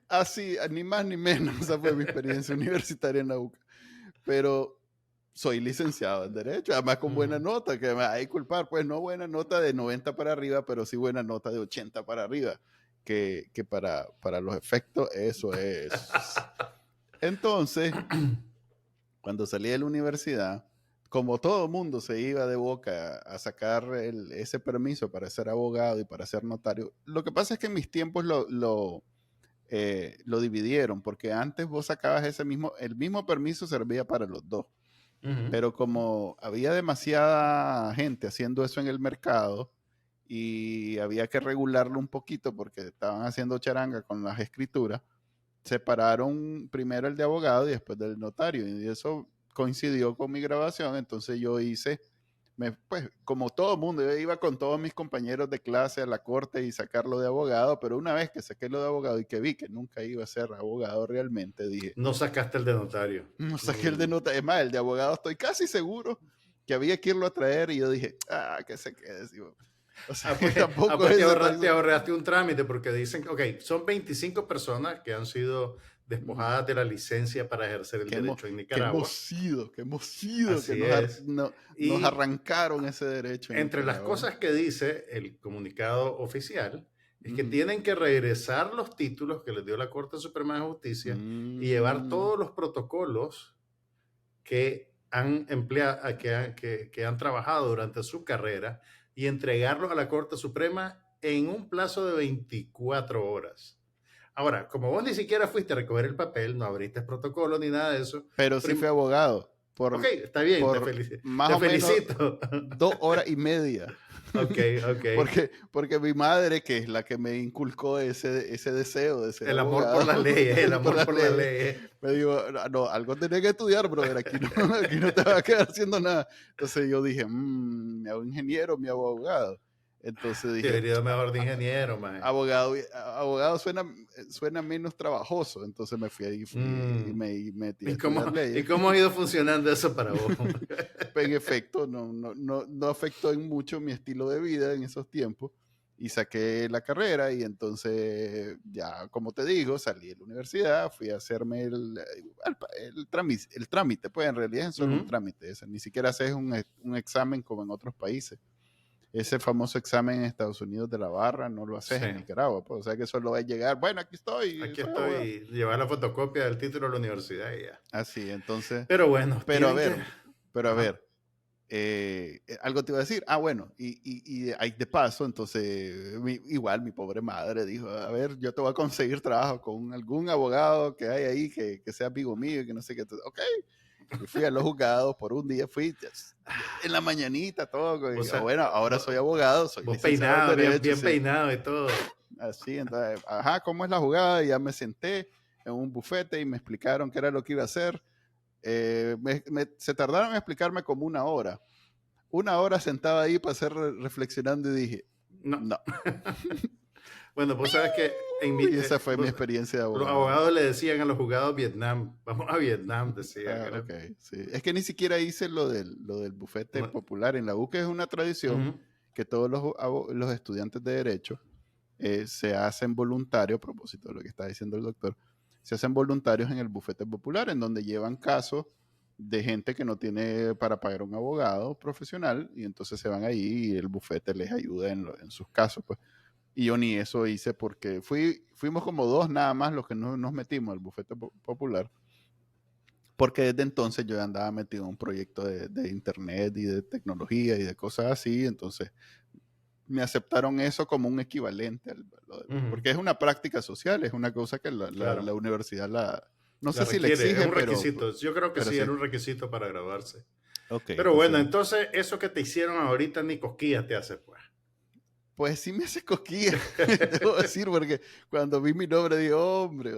Speaker 5: Así, ni más ni menos. Esa fue mi experiencia universitaria en la UCA. Pero soy licenciado en Derecho, además con buena nota, que me hay que culpar, pues no buena nota de 90 para arriba, pero sí buena nota de 80 para arriba, que para los efectos eso es. Entonces, cuando salí de la universidad, como todo mundo se iba de boca a sacar ese permiso para ser abogado y para ser notario, lo que pasa es que en mis tiempos lo dividieron, porque antes vos sacabas el mismo permiso servía para los dos. Pero como había demasiada gente haciendo eso en el mercado y había que regularlo un poquito porque estaban haciendo charanga con las escrituras, separaron primero el de abogado y después del notario. Y eso coincidió con mi grabación, entonces yo hice, pues como todo el mundo, yo iba con todos mis compañeros de clase a la corte y sacarlo de abogado, pero una vez que saqué lo de abogado y que vi que nunca iba a ser abogado realmente, dije...
Speaker 2: No sacaste el de notario.
Speaker 5: No saqué el de notario. Es más, el de abogado estoy casi seguro que había que irlo a traer y yo dije, que se quede. O sea, tampoco
Speaker 2: te ahorraste un trámite porque dicen, ok, son 25 personas que han sido despojadas de la licencia para ejercer el derecho en Nicaragua.
Speaker 5: Que hemos sido, que nos arrancaron ese derecho.
Speaker 2: Entre las cosas que dice el comunicado oficial es que tienen que regresar los títulos que les dio la Corte Suprema de Justicia y llevar todos los protocolos que han empleado, que han trabajado durante su carrera y entregarlos a la Corte Suprema en un plazo de 24 horas. Ahora, como vos ni siquiera fuiste a recoger el papel, no abriste protocolo ni nada de eso.
Speaker 5: Pero sí fui abogado.
Speaker 2: Ok, está bien, te felicito.
Speaker 5: 2 horas y media.
Speaker 2: Ok.
Speaker 5: Porque mi madre, que es la que me inculcó ese deseo de ser
Speaker 2: el
Speaker 5: abogado,
Speaker 2: amor por las leyes, el amor por las leyes.
Speaker 5: Me dijo, no, algo tenés que estudiar, brother, aquí no te vas a quedar haciendo nada. Entonces yo dije, me hago ingeniero, me hago abogado. Entonces dije,
Speaker 2: debería mejor de ingeniero, man.
Speaker 5: Abogado suena menos trabajoso. Entonces me fui ahí y me metí a estudiar leyes.
Speaker 2: ¿Y cómo ha ido funcionando eso para vos?
Speaker 5: En efecto, no afectó en mucho mi estilo de vida en esos tiempos. Y saqué la carrera y entonces ya, como te digo, salí de la universidad, fui a hacerme el trámite. Pues en realidad es solo un trámite. Ni siquiera haces un examen como en otros países. Ese famoso examen en Estados Unidos de la barra no lo haces en Nicaragua. Pues, o sea que solo va a llegar, bueno, aquí estoy,
Speaker 2: llevar la fotocopia del título a la universidad y ya.
Speaker 5: Así, entonces.
Speaker 2: Pero bueno.
Speaker 5: Pero a ver, algo te iba a decir. Bueno, y ahí de paso, entonces, igual mi pobre madre dijo, a ver, yo te voy a conseguir trabajo con algún abogado que hay ahí que sea amigo mío y que no sé qué. Ok, y fui a los juzgados por un día, fui en la mañanita, todo. Y, bueno, ahora soy abogado, soy
Speaker 2: vos
Speaker 5: licenciado
Speaker 2: peinado,
Speaker 5: en Derecho.
Speaker 2: bien
Speaker 5: Sí.
Speaker 2: Peinado y todo.
Speaker 5: Así, entonces, ¿cómo es la jugada? Y ya me senté en un bufete y me explicaron qué era lo que iba a hacer. Se tardaron en explicarme como 1 hora. 1 hora sentado ahí para hacer reflexionando y dije, no.
Speaker 2: Bueno, vos sabes que
Speaker 5: y esa fue mi experiencia de abogado.
Speaker 2: Los abogados le decían a los juzgados Vietnam, vamos a Vietnam, decían.
Speaker 5: Okay, sí. Es que ni siquiera hice lo del bufete popular en la U, que es una tradición que todos los estudiantes de Derecho se hacen voluntarios, a propósito de lo que está diciendo el doctor, se hacen voluntarios en el bufete popular, en donde llevan casos de gente que no tiene para pagar un abogado profesional, y entonces se van ahí y el bufete les ayuda en sus casos, pues. Y yo ni eso hice porque fuimos como 2 nada más los que nos metimos al bufete popular, porque desde entonces yo andaba metido en un proyecto de internet y de tecnología y de cosas así, entonces me aceptaron eso como un equivalente, porque es una práctica social, es una cosa que la universidad no sé si le exige,
Speaker 2: es un requisito. Yo creo que sí, era un requisito para graduarse.
Speaker 5: Okay,
Speaker 2: pero bueno, entonces eso que te hicieron ahorita ni cosquillas te hace, pues.
Speaker 5: Pues sí me hace cosquillas, debo decir, porque cuando vi mi nombre dije, hombre,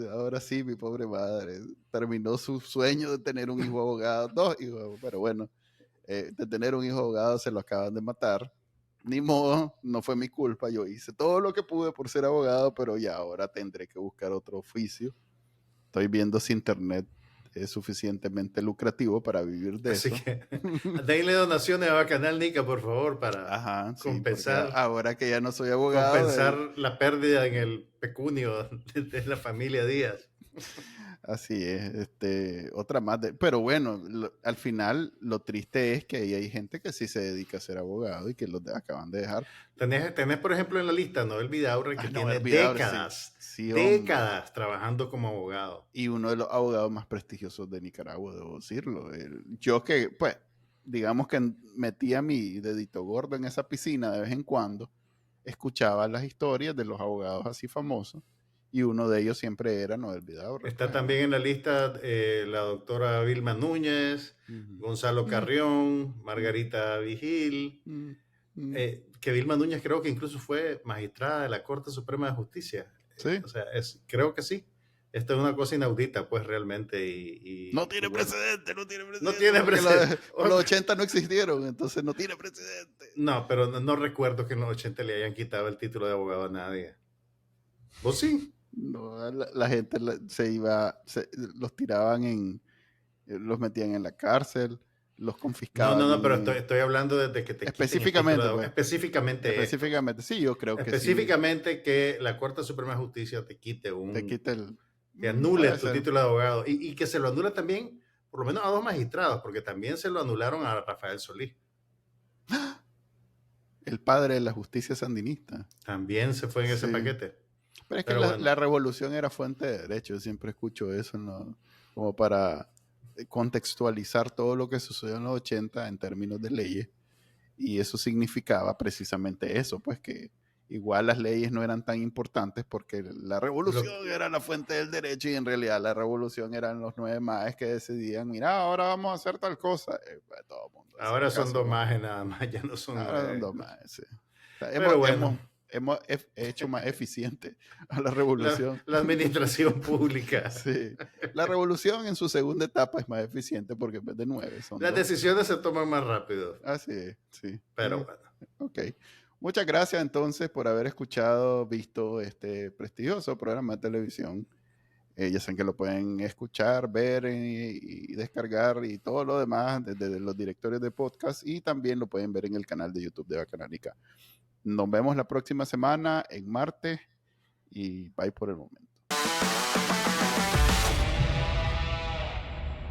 Speaker 5: ahora sí, mi pobre madre terminó su sueño de tener un hijo abogado, 2 hijos, pero bueno, de tener un hijo abogado se lo acaban de matar. Ni modo, no fue mi culpa, yo hice todo lo que pude por ser abogado, pero ya ahora tendré que buscar otro oficio. Estoy viendo si internet es suficientemente lucrativo para vivir de eso.
Speaker 2: Así que denle donaciones a Canal Nica, por favor, para compensar.
Speaker 5: Ahora que ya no soy abogado.
Speaker 2: Compensar la pérdida en el pecunio de la familia Díaz.
Speaker 5: Así es, otra más. Pero bueno, al final lo triste es que hay gente que sí se dedica a ser abogado y que los acaban de dejar.
Speaker 2: Tenés por ejemplo en la lista Noel Vidaurre, que tiene décadas, décadas trabajando como abogado.
Speaker 5: Y uno de los abogados más prestigiosos de Nicaragua, debo decirlo. Yo que, pues, digamos que metía mi dedito gordo en esa piscina de vez en cuando, escuchaba las historias de los abogados así famosos. Y uno de ellos siempre era Noel Vidaurre.
Speaker 2: Está también en la lista la doctora Vilma Núñez, Gonzalo Carrión, Margarita Vigil, que Vilma Núñez creo que incluso fue magistrada de la Corte Suprema de Justicia.
Speaker 5: ¿Sí?
Speaker 2: O sea, creo que sí. Esta es una cosa inaudita, pues, realmente. Y
Speaker 5: no tiene precedente, no tiene precedente.
Speaker 2: No tiene precedente.
Speaker 5: Los 80 no existieron, entonces no tiene precedente.
Speaker 2: No, pero no recuerdo que en los 80 le hayan quitado el título de abogado a nadie. ¿Vos sí?
Speaker 5: No, la gente los tiraban los metían en la cárcel, los confiscaban.
Speaker 2: No, pero estoy hablando desde que te
Speaker 5: específicamente,
Speaker 2: quiten el
Speaker 5: específicamente, sí, yo creo que
Speaker 2: específicamente que la Corte Suprema de Justicia te quite que anule tu título de abogado y que se lo anule también, por lo menos a 2 magistrados, porque también se lo anularon a Rafael Solís.
Speaker 5: El padre de la justicia sandinista.
Speaker 2: También se fue en ese paquete.
Speaker 5: Pero es que la revolución era fuente de derecho. Yo siempre escucho eso, como para contextualizar todo lo que sucedió en los 80 en términos de leyes. Y eso significaba precisamente eso, pues que igual las leyes no eran tan importantes porque la revolución era la fuente del derecho y en realidad la revolución eran los 9 maes que decidían, mira, ahora vamos a hacer tal cosa. Todo el mundo
Speaker 2: ahora son 2 maes nada más, ya no son 9.
Speaker 5: Ahora son 2 maes, sí. O sea, hemos hecho más eficiente a la revolución.
Speaker 2: La administración pública.
Speaker 5: Sí. La revolución en su segunda etapa es más eficiente porque en vez de 9 son
Speaker 2: Las
Speaker 5: 2.
Speaker 2: decisiones se toman más rápido.
Speaker 5: Así es, sí.
Speaker 2: Pero bueno.
Speaker 5: Ok. Muchas gracias entonces por haber visto este prestigioso programa de televisión. Ya saben que lo pueden escuchar, ver y descargar y todo lo demás desde los directorios de podcast y también lo pueden ver en el canal de YouTube de Bacanánica. Nos vemos la próxima semana en martes y bye por el momento.